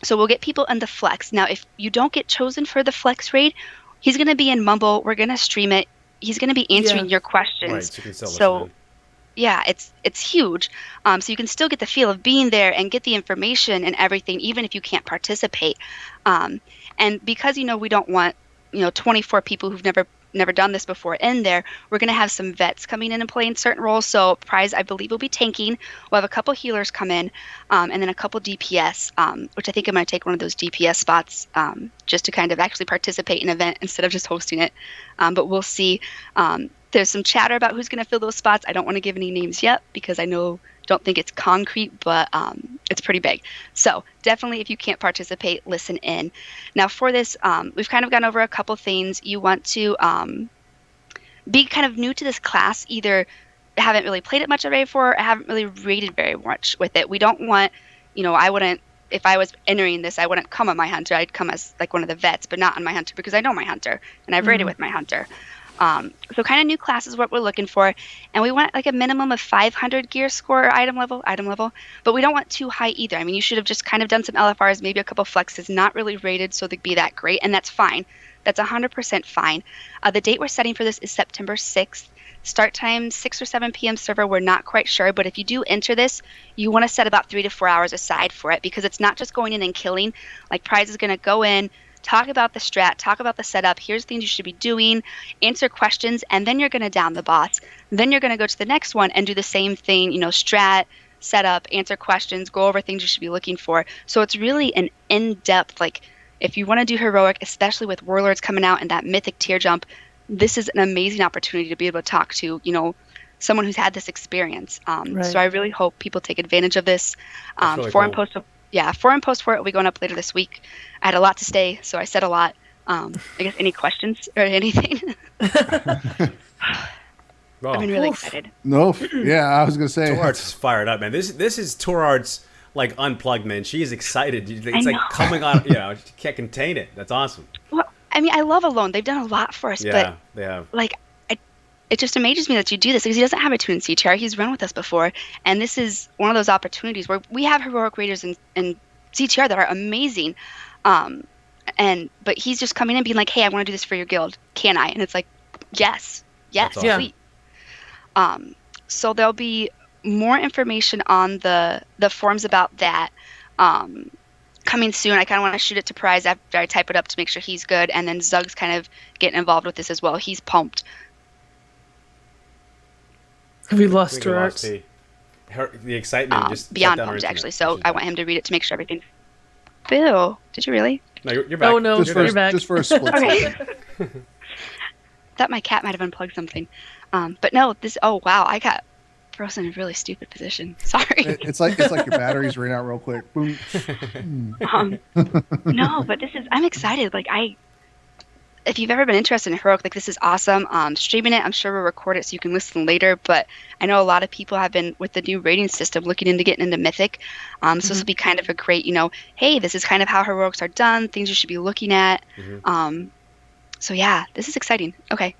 So we'll get people in the flex. Now, if you don't get chosen for the flex raid, he's going to be in Mumble. We're going to stream it. He's going to be answering your questions. Right, so you can still listen in. Yeah, it's huge. So you can still get the feel of being there and get the information and everything, even if you can't participate. And because, we don't want, 24 people who've never done this before in there, we're going to have some vets coming in and playing certain roles. So Prize, I believe, will be tanking. We'll have a couple healers come in, and then a couple DPS, which I think I'm going to take one of those DPS spots just to kind of actually participate in an event instead of just hosting it. But we'll see. There's some chatter about who's going to fill those spots. I don't want to give any names yet, because I don't think it's concrete, but it's pretty big. So definitely, if you can't participate, listen in. Now for this, we've kind of gone over a couple things. You want to be kind of new to this class, either haven't really played it much already before, or haven't really rated very much with it. We don't want, I wouldn't, if I was entering this, I wouldn't come on my hunter. I'd come as like one of the vets, but not on my hunter, because I know my hunter and I've rated with my hunter. So kind of new class is what we're looking for, and we want like a minimum of 500 gear score item level, but we don't want too high either. I mean, you should have just kind of done some LFRs, maybe a couple flexes, not really rated so they'd be that great, and that's fine. That's 100% fine. The date we're setting for this is September 6th. Start time 6 or 7 p.m. server, we're not quite sure, but if you do enter this, you want to set about 3 to 4 hours aside for it, because it's not just going in and killing. Like, Prize is going to go in, talk about the strat, talk about the setup, here's things you should be doing, answer questions, and then you're going to down the boss. Then you're going to go to the next one and do the same thing, strat, setup, answer questions, go over things you should be looking for. So it's really an in-depth, like, if you want to do heroic, especially with warlords coming out and that mythic tier jump, this is an amazing opportunity to be able to talk to, someone who's had this experience. So I really hope people take advantage of this. Really forum post for it will be going up later this week. I had a lot to say, so I said a lot. I guess any questions or anything? I've been really excited. No, yeah, I was gonna say. Turarts is fired up, man. This is Turarts like unplugged, man. She is excited. It's like coming on. She can't contain it. That's awesome. Well, I mean, I love Alone. They've done a lot for us, but they have. Like, it just amazes me that you do this, because he doesn't have a tune in CTR. He's run with us before, and this is one of those opportunities where we have heroic raiders in CTR that are amazing, but he's just coming in being like, hey, I want to do this for your guild. Can I? And it's like, yes, awesome. sweet. So there'll be more information on the forums about that coming soon. I kind of want to shoot it to Prize after I type it up to make sure he's good, and then Zug's kind of getting involved with this as well. He's pumped. Have we lost Turarts? The excitement just beyond pumped, actually. So I want him to read it to make sure everything. Bill, did you really? No, you're back. Oh no, you're back. Just for a split. Okay. Thought my cat might have unplugged something, but no. Oh wow, I got frozen in a really stupid position. Sorry. It's like your batteries ran out real quick. Boom. No, but I'm excited. Like, if you've ever been interested in heroic, like, this is awesome. Streaming it, I'm sure we'll record it so you can listen later, but I know a lot of people have been, with the new rating system, looking into getting into mythic. So this will be kind of a great, hey, this is kind of how heroics are done, things you should be looking at. So yeah, this is exciting. Okay.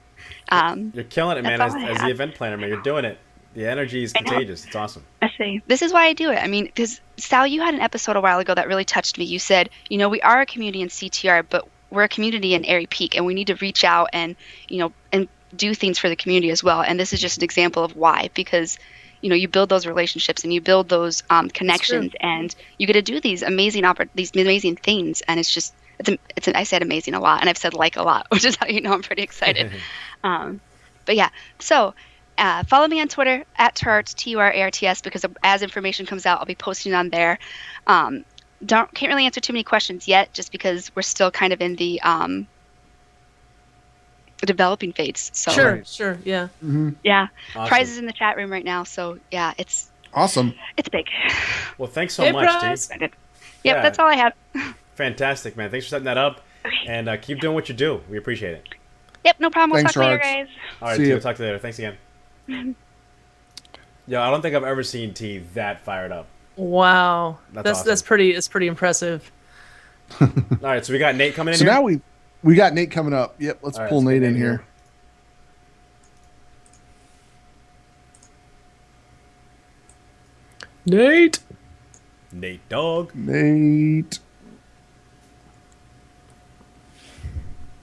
You're killing it, man. As the event planner, man, you're doing it. The energy is contagious. It's awesome. As say, this is why I do it. I mean, because Sal, you had an episode a while ago that really touched me. You said, we are a community in CTR, but we're a community in Airy Peak, and we need to reach out and, and do things for the community as well. And this is just an example of why, because, you build those relationships and you build those connections, and you get to do these amazing things. And it's just, I said amazing a lot, and I've said a lot, which is how I'm pretty excited. But yeah, so follow me on Twitter at Turarts, TURARTS, because as information comes out, I'll be posting on there. Can't really answer too many questions yet, just because we're still kind of in the developing phase. So Sure, yeah. Mm-hmm. Yeah, awesome. Prizes in the chat room right now, so yeah, it's awesome. It's big. Well, thanks so much, Steve. Yep, that's all I have. Fantastic, man. Thanks for setting that up, and keep doing what you do. We appreciate it. Yep, no problem. We'll Thanks, talk later, Turarts. guys. All right, we'll talk to you later. Thanks again. Yo, I don't think I've ever seen T that fired up. Wow, That's that's pretty impressive. All right, so we got Nate coming in. So here? now we got Nate coming up. Yep, let's pull Nate in here. Nate dog. Nate.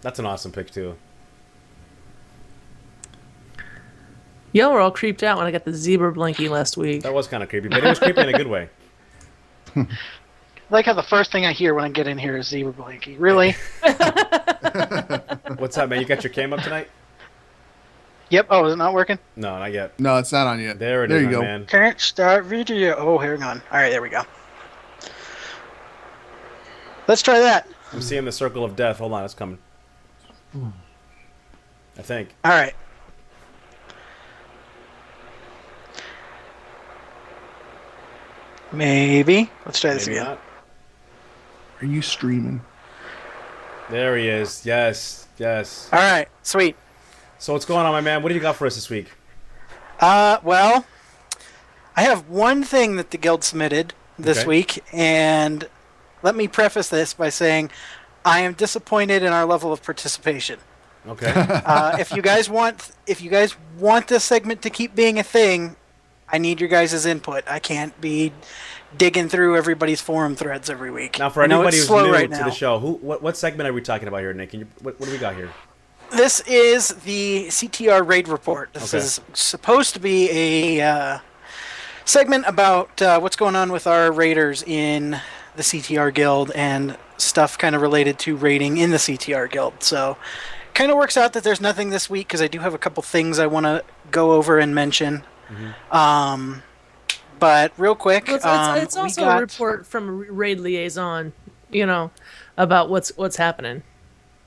That's an awesome pick too. Y'all were all creeped out when I got the zebra blankie last week. That was kind of creepy, but it was creepy in a good way. Like how the first thing I hear when I get in here is zebra blankie. Really? What's up, man? You got your cam up tonight? Yep. Oh, is it not working? No, not yet. No, it's not on yet. There you is, go. man. Can't start video. Oh, hang on. All right, there we go. Let's try that. I'm seeing the circle of death. Hold on, it's coming. I think. All right. Maybe. Let's try this Maybe again. not. Are you streaming? There he is. Yes. All right. Sweet. So what's going on, my man? What do you got for us this week? Well, I have one thing that the guild submitted this week, and let me preface this by saying I am disappointed in our level of participation. Okay. If you guys want this segment to keep being a thing, I need your guys' input. I can't be digging through everybody's forum threads every week. Now, for anybody who's new right to the show, what segment are we talking about here, Nick? What do we got here? This is the CTR raid report. This is supposed to be a segment about what's going on with our raiders in the CTR guild and stuff kind of related to raiding in the CTR guild. So kind of works out that there's nothing this week because I do have a couple things I want to go over and mention. Mm-hmm. But real quick, it's also a report from a raid liaison, about what's happening.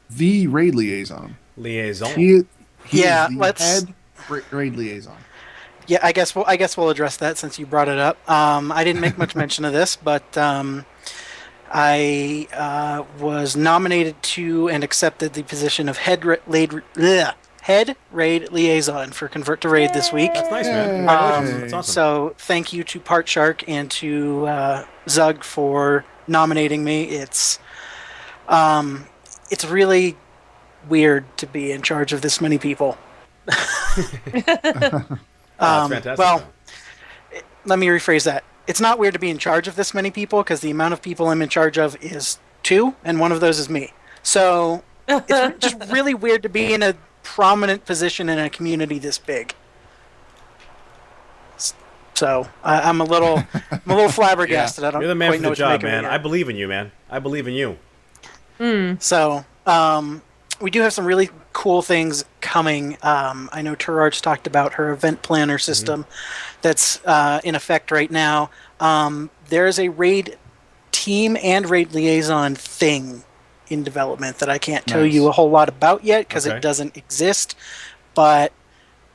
The raid liaison. He is the head raid liaison. Yeah, I guess we'll address that since you brought it up. I didn't make much mention of this, but I was nominated to and accepted the position of head raid liaison for Convert to Raid this week. That's nice, man. Congratulations. That's awesome. So thank you to Part Shark and to Zug for nominating me. It's really weird to be in charge of this many people. That's fantastic. Well, let me rephrase that. It's not weird to be in charge of this many people because the amount of people I'm in charge of is 2, and one of those is me. So it's just really weird to be in a prominent position in a community this big. So I'm a little flabbergasted. I don't You're the man quite for know the what job, to make of it man. yet. I believe in you, man. I believe in you. So we do have some really cool things coming. I know Turarts talked about her event planner system that's in effect right now. There's a raid team and raid liaison thing in development that I can't tell you a whole lot about yet because it doesn't exist, but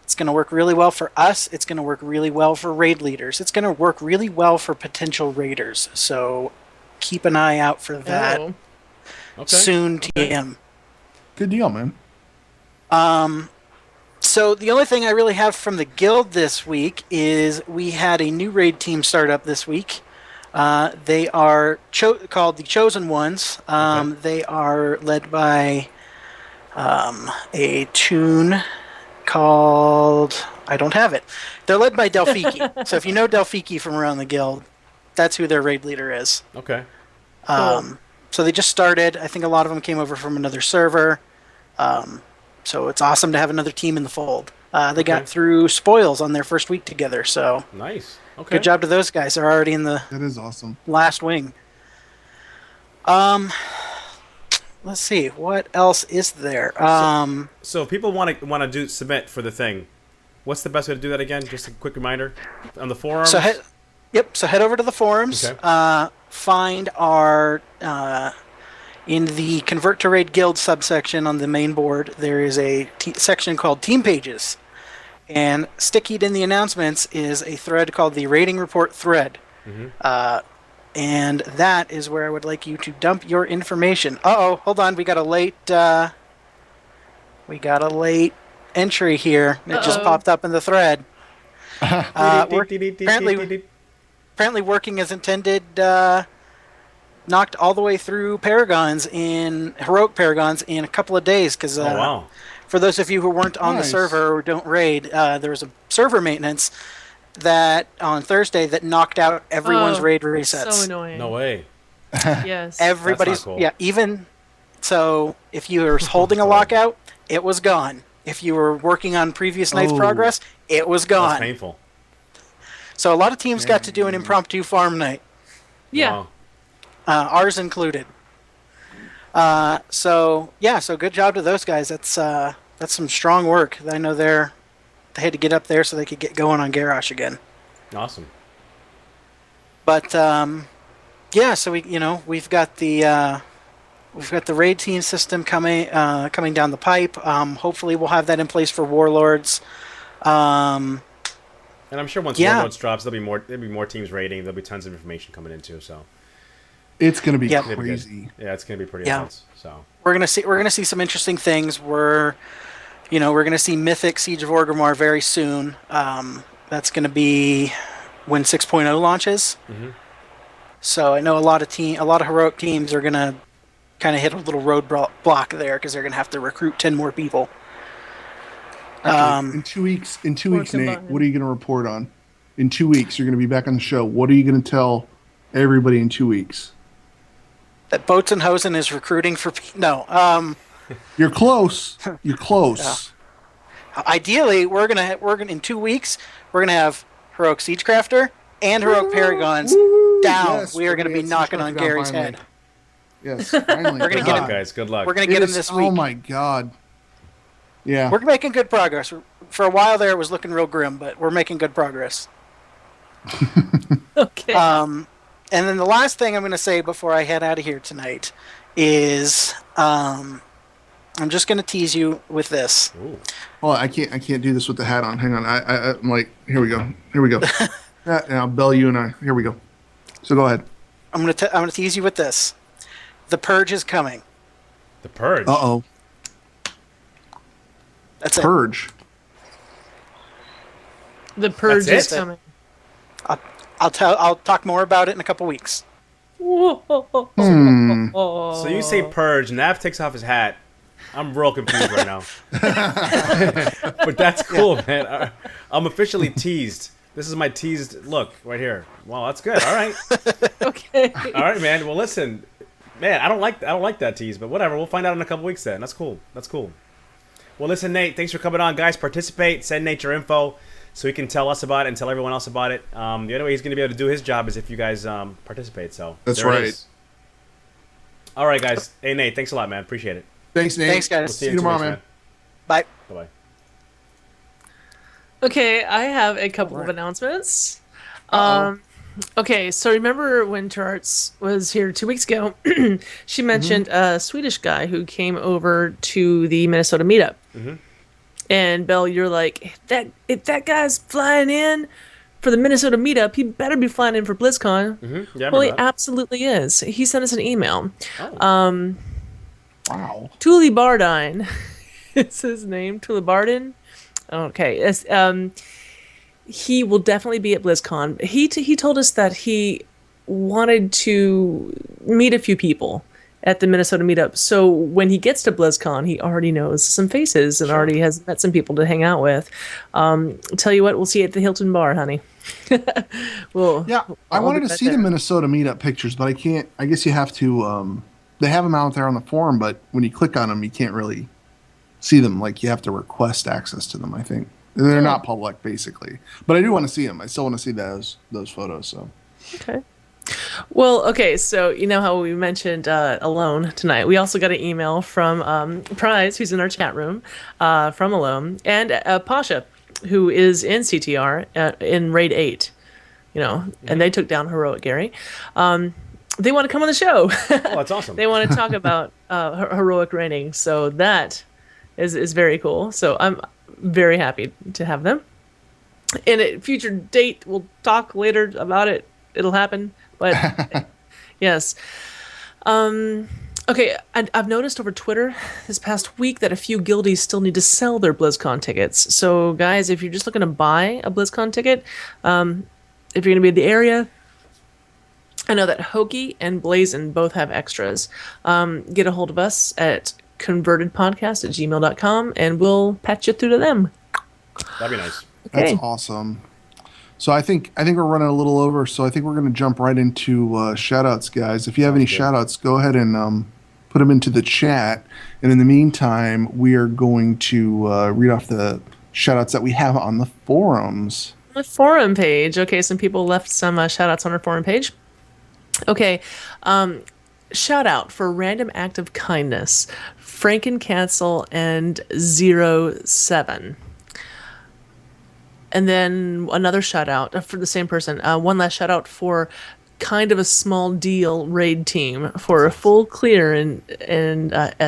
it's going to work really well for us. It's going to work really well for raid leaders. It's going to work really well for potential raiders. So keep an eye out for that. Soon TM. Good deal, man. So the only thing I really have from the guild this week is we had a new raid team start up this week. They are called the Chosen Ones. They are led by a tune called I don't have it. They're led by Delphiki. So if you know Delphiki from around the guild, that's who their raid leader is. Okay. So they just started. I think a lot of them came over from another server. So it's awesome to have another team in the fold. They got through spoils on their first week together. So nice. Okay. Good job to those guys. They're already in the That is awesome. last wing. Let's see. What else is there? So if people want to submit for the thing, what's the best way to do that again? Just a quick reminder on the forums. So head over to the forums. Okay. Find our in the Convert to Raid Guild subsection on the main board. There is a section called Team Pages, and stickied in the announcements is a thread called the Rating Report thread. And that is where I would like you to dump your information. Hold on, we got a late entry here. It just popped up in the thread. Apparently working as intended, knocked all the way through heroic Paragons in a couple of days. Because for those of you who weren't on the server or don't raid, there was a server maintenance that on Thursday that knocked out everyone's raid resets. So annoying. No way. Yes. Everybody's cool. even so if you were holding a lockout, it was gone. If you were working on previous night's progress, it was gone. That's painful. So a lot of teams got to do an impromptu farm night. Yeah. Wow. Ours included. So good job to those guys. That's some strong work. I know they had to get up there so they could get going on Garrosh again. Awesome. But so we've got the raid team system coming down the pipe. Hopefully we'll have that in place for Warlords. And I'm sure once Warlords drops, there'll be more teams raiding. There'll be tons of information coming in too. So it's gonna be crazy. Yeah, it's gonna be pretty intense. So we're gonna see some interesting things. We're gonna see Mythic Siege of Orgrimmar very soon. That's gonna be when 6.0 launches. So I know a lot of heroic teams are gonna kind of hit a little roadblock there because they're gonna have to recruit 10 more people. Actually, in 2 weeks, Nate, what are you gonna report on? In 2 weeks, you're gonna be back on the show. What are you gonna tell everybody in 2 weeks? That Boats and Hosen is recruiting for You're close. You're close. Ideally, we're gonna in 2 weeks we're gonna have Heroic Siegecrafter and Heroic Paragons down. Yes, we are gonna be knocking on Gary's head. Yes, finally. We're gonna get him, guys. Good luck. We're gonna get him this week. Oh my god. Yeah. We're making good progress. For a while there, it was looking real grim, but we're making good progress. Okay. And then the last thing I'm going to say before I head out of here tonight is I'm just going to tease you with this. Ooh. Oh, I can't do this with the hat on. Hang on. I'm like, here we go. Now, Bell, you and I. Here we go. So go ahead. I'm going to tease you with this. The Purge is coming. The Purge. Uh-oh. That's Purge. The Purge That's is it? coming. I'll talk more about it in a couple weeks. So you say Purge, Nav takes off his hat. I'm real confused right now. But that's cool, man. I'm officially teased. This is my teased look right here. Wow, that's good. All right. Okay. All right, man. Well, listen, man. I don't like that tease, but whatever. We'll find out in a couple weeks then. That's cool. Well, listen, Nate. Thanks for coming on, guys. Participate. Send Nate your info so he can tell us about it and tell everyone else about it. The only way he's going to be able to do his job is if you guys participate. So that's right. It is. All right, guys. Hey, Nate. Thanks a lot, man. Appreciate it. Thanks, Nate. Thanks, guys. We'll See you tomorrow, man. Bye. Bye-bye. Okay, I have a couple of announcements. Okay, so remember when Turarts was here 2 weeks ago, she mentioned a Swedish guy who came over to the Minnesota meetup. And Belle, you're like, if that guy's flying in for the Minnesota meetup, he better be flying in for BlizzCon. Yeah, well, he absolutely is. He sent us an email. Wow. Tulibardine is his name. Tulibardin. Okay. He will definitely be at BlizzCon. He told us that he wanted to meet a few people at the Minnesota meetup. So when he gets to BlizzCon, he already knows some faces and already has met some people to hang out with. Tell you what, we'll see you at the Hilton Bar, honey. I wanted to see the Minnesota meetup pictures, but I can't. I guess you have to. They have them out there on the forum, but when you click on them, you can't really see them. Like, you have to request access to them, I think. They're not public, basically. But I do want to see them. I still want to see those photos. So. Okay. Well, okay, so you know how we mentioned Alone tonight. We also got an email from Prize, who's in our chat room, from Alone, and Pasha, who is in CTR in Raid 8, and they took down Heroic Gary. They want to come on the show. Oh, that's awesome. They want to talk about Heroic Raiding, so that is very cool. So I'm very happy to have them. In a future date, we'll talk later about it. It'll happen. But yes. Okay, I've noticed over Twitter this past week that a few guildies still need to sell their BlizzCon tickets. So guys, if you're just looking to buy a BlizzCon ticket, if you're going to be in the area, I know that Hokie and Blazin both have extras. Get a hold of us at convertedpodcast@gmail.com and we'll patch you through to them. That'd be nice. Okay. That's awesome. So I think we're running a little over, so I think we're going to jump right into shout-outs, guys. If you have any shout-outs, go ahead and put them into the chat. And in the meantime, we are going to read off the shout-outs that we have on the forums. The forum page. Okay, some people left some shout-outs on our forum page. Okay, shout-out for Random Act of Kindness, Frankencastle and 07. And then another shout out for the same person. One last shout out for Kind of a Small Deal raid team for a full clear in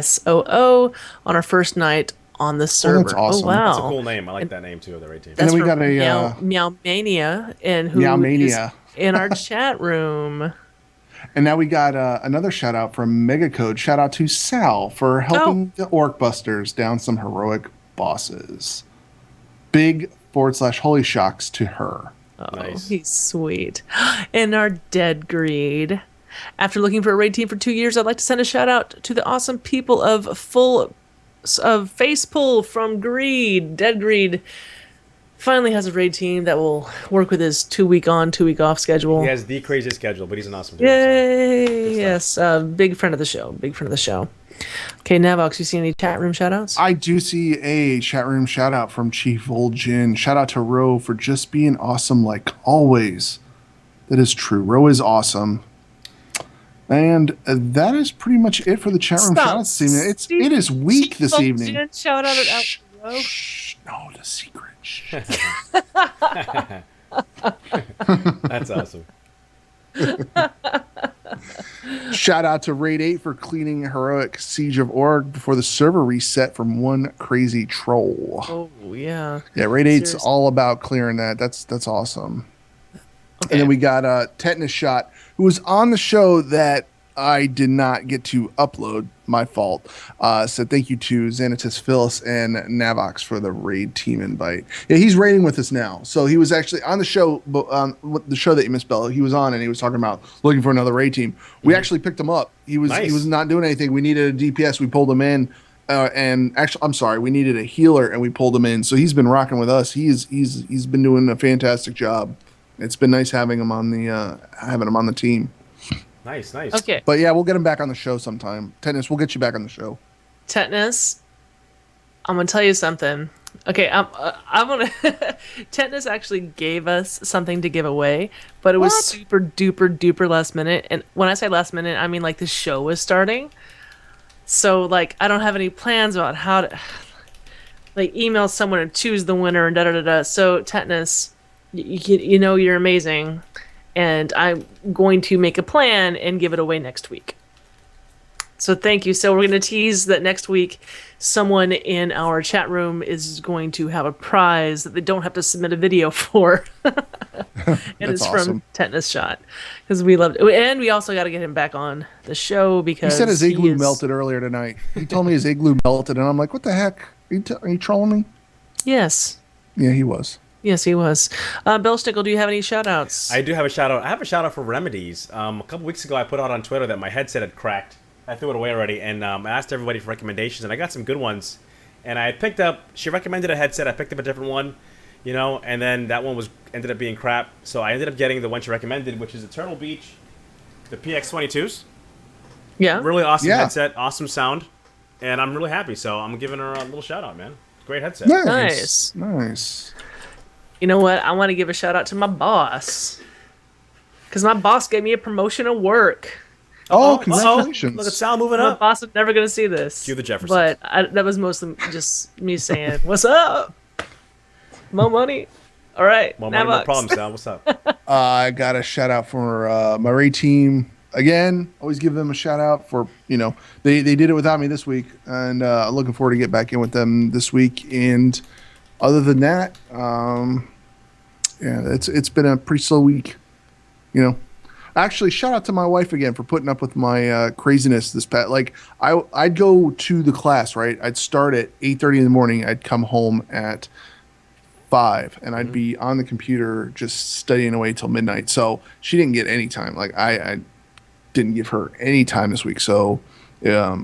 SOO on our first night on the server. That's awesome. Oh, wow. That's a cool name. I like that name too, the raid team. And then we got a Meow Mania, and who is in our chat room. And now we got another shout out from Megacode. Shout out to Sal for helping the Orcbusters down some heroic bosses. Big /holy shocks to her. Oh, nice. He's sweet. And our Dead Greed. After looking for a raid team for 2 years, I'd like to send a shout out to the awesome people of Face Pull from Greed. Dead Greed finally has a raid team that will work with his 2 week on, 2 week off schedule. He has the craziest schedule, but he's an awesome dude. Yay! Yes, big friend of the show. Big friend of the show. Okay, Navox, you see any chat room shout-outs? I do see a chat room shout-out from Chief Vol'jin. Shout out to Ro for just being awesome like always. That is true. Ro is awesome. And that is pretty much it for the chat room shout-outs this evening. It is weak this evening. Shout out out Ro. Shh, no, the secret. Shh. That's awesome. Shout out to Raid 8 for cleaning heroic Siege of Org before the server reset from one crazy troll. Oh, yeah. Yeah, Raid 8's all about clearing that. That's awesome. Okay. And then we got Tetanus Shot, who was on the show that I did not get to upload. My fault. So thank you to Xanatus Phyllis and Navox for the raid team invite. Yeah, he's raiding with us now. So he was actually on the show, the show that you missed, Bella. He was on and he was talking about looking for another raid team. We actually picked him up. He was not doing anything. We needed a DPS. We pulled him in. And actually, I'm sorry, we needed a healer and we pulled him in. So he's been rocking with us. He's been doing a fantastic job. It's been nice having him on the team. Nice. Okay. But yeah, we'll get him back on the show sometime. Tetanus, we'll get you back on the show. Tetanus, I'm gonna tell you something. Okay, I'm gonna. Tetanus actually gave us something to give away, but it was super duper last minute. And when I say last minute, I mean like the show was starting. So like I don't have any plans about how to like email someone and choose the winner and da. So Tetanus, you know you're amazing. And I'm going to make a plan and give it away next week. So thank you. So we're going to tease that next week someone in our chat room is going to have a prize that they don't have to submit a video for. And it's awesome. From Tetanus Shot. Because we loved it. And we also got to get him back on the show because he said his igloo melted earlier tonight. He told me his igloo melted and I'm like, what the heck? Are you trolling me? Yes. Yeah, he was. Yes, he was. Belshnickle, do you have any shout-outs? I do have a shout-out. I have a shout-out for Remedies. A couple weeks ago, I put out on Twitter that my headset had cracked. I threw it away already, and I asked everybody for recommendations, and I got some good ones. And I picked up. She recommended a headset. I picked up a different one, and then that one ended up being crap. So I ended up getting the one she recommended, which is the Turtle Beach, the PX22s. Yeah. Really awesome headset, awesome sound, and I'm really happy. So I'm giving her a little shout out, man. Great headset. Nice. You know what? I want to give a shout out to my boss, because my boss gave me a promotion at work. Oh, congratulations. Look at Sal moving My up. boss is never going to see this. Cue the Jeffersons. But that was mostly just me saying, what's up? More money? All right. More money, no problem, Sal. What's up? I got a shout out for my Ray team. Again, always give them a shout out for, they did it without me this week. And looking forward to get back in with them this week. And other than that, it's been a pretty slow week, Actually, shout out to my wife again for putting up with my craziness this past. Like, I'd go to the class, right? I'd start at 8:30 in the morning. I'd come home at 5, and I'd be on the computer just studying away till midnight. So she didn't get any time. Like, I didn't give her any time this week. So I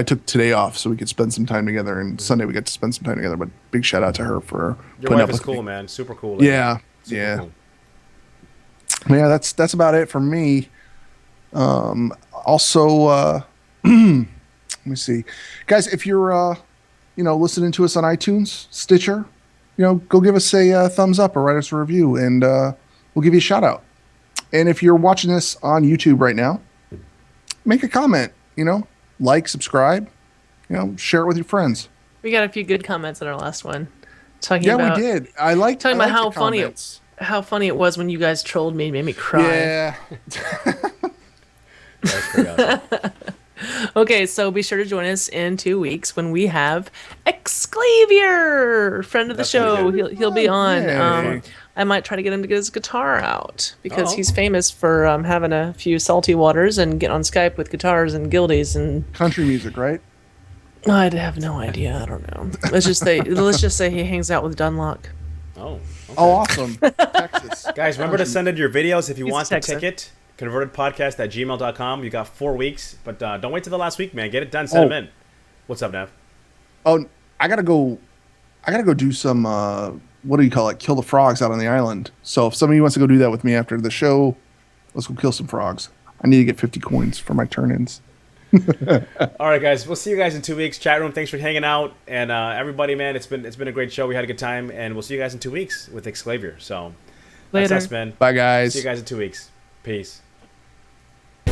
took today off so we could spend some time together. And Sunday we got to spend some time together. But big shout out to her for your wife is cool, man. Super cool. Yeah. Cool. Yeah, that's about it for me. Also, let me see, guys. If you're listening to us on iTunes, Stitcher, go give us a thumbs up or write us a review, and we'll give you a shout out. And if you're watching this on YouTube right now, make a comment. Like, subscribe. Share it with your friends. We got a few good comments in our last one. We did. I like talking about how funny it was when you guys trolled me and made me cry. Yeah. That's pretty awesome. Okay, so be sure to join us in 2 weeks when we have Exclavier, friend of the show. He'll be on. I might try to get him to get his guitar out because he's famous for having a few salty waters and get on Skype with guitars and guildies and country music, right? I have no idea. I don't know. Let's just say he hangs out with Dunlock. Oh. Okay. Oh, awesome. Texas. Guys, remember to send in your videos if you want the ticket. convertedpodcast@gmail.com. You got 4 weeks, but don't wait till the last week, man. Get it done. Send them in. What's up, Nav? Oh, I gotta go do some what do you call it? Kill the frogs out on the island. So if somebody wants to go do that with me after the show, let's go kill some frogs. I need to get 50 coins for my turn-ins. All right, guys. We'll see you guys in 2 weeks. Chat room, thanks for hanging out, and everybody, man, it's been a great show. We had a good time, and we'll see you guys in 2 weeks with Exclavier. So later, that's us, man. Bye, guys. See you guys in 2 weeks. Peace.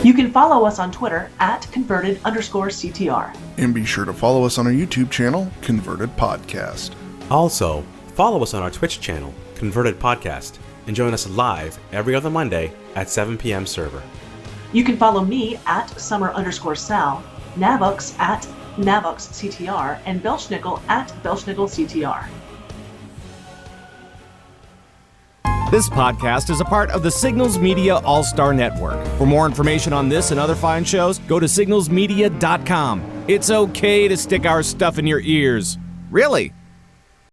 You can follow us on Twitter @converted_CTR. And be sure to follow us on our YouTube channel, Converted Podcast. Also, follow us on our Twitch channel, Converted Podcast, and join us live every other Monday at 7 p.m. server. You can follow me @summer_sal, Navox @NavoxCTR, and Belshnickle @BelshnickleCTR. This podcast is a part of the Signals Media All-Star Network. For more information on this and other fine shows, go to signalsmedia.com. It's okay to stick our stuff in your ears. Really?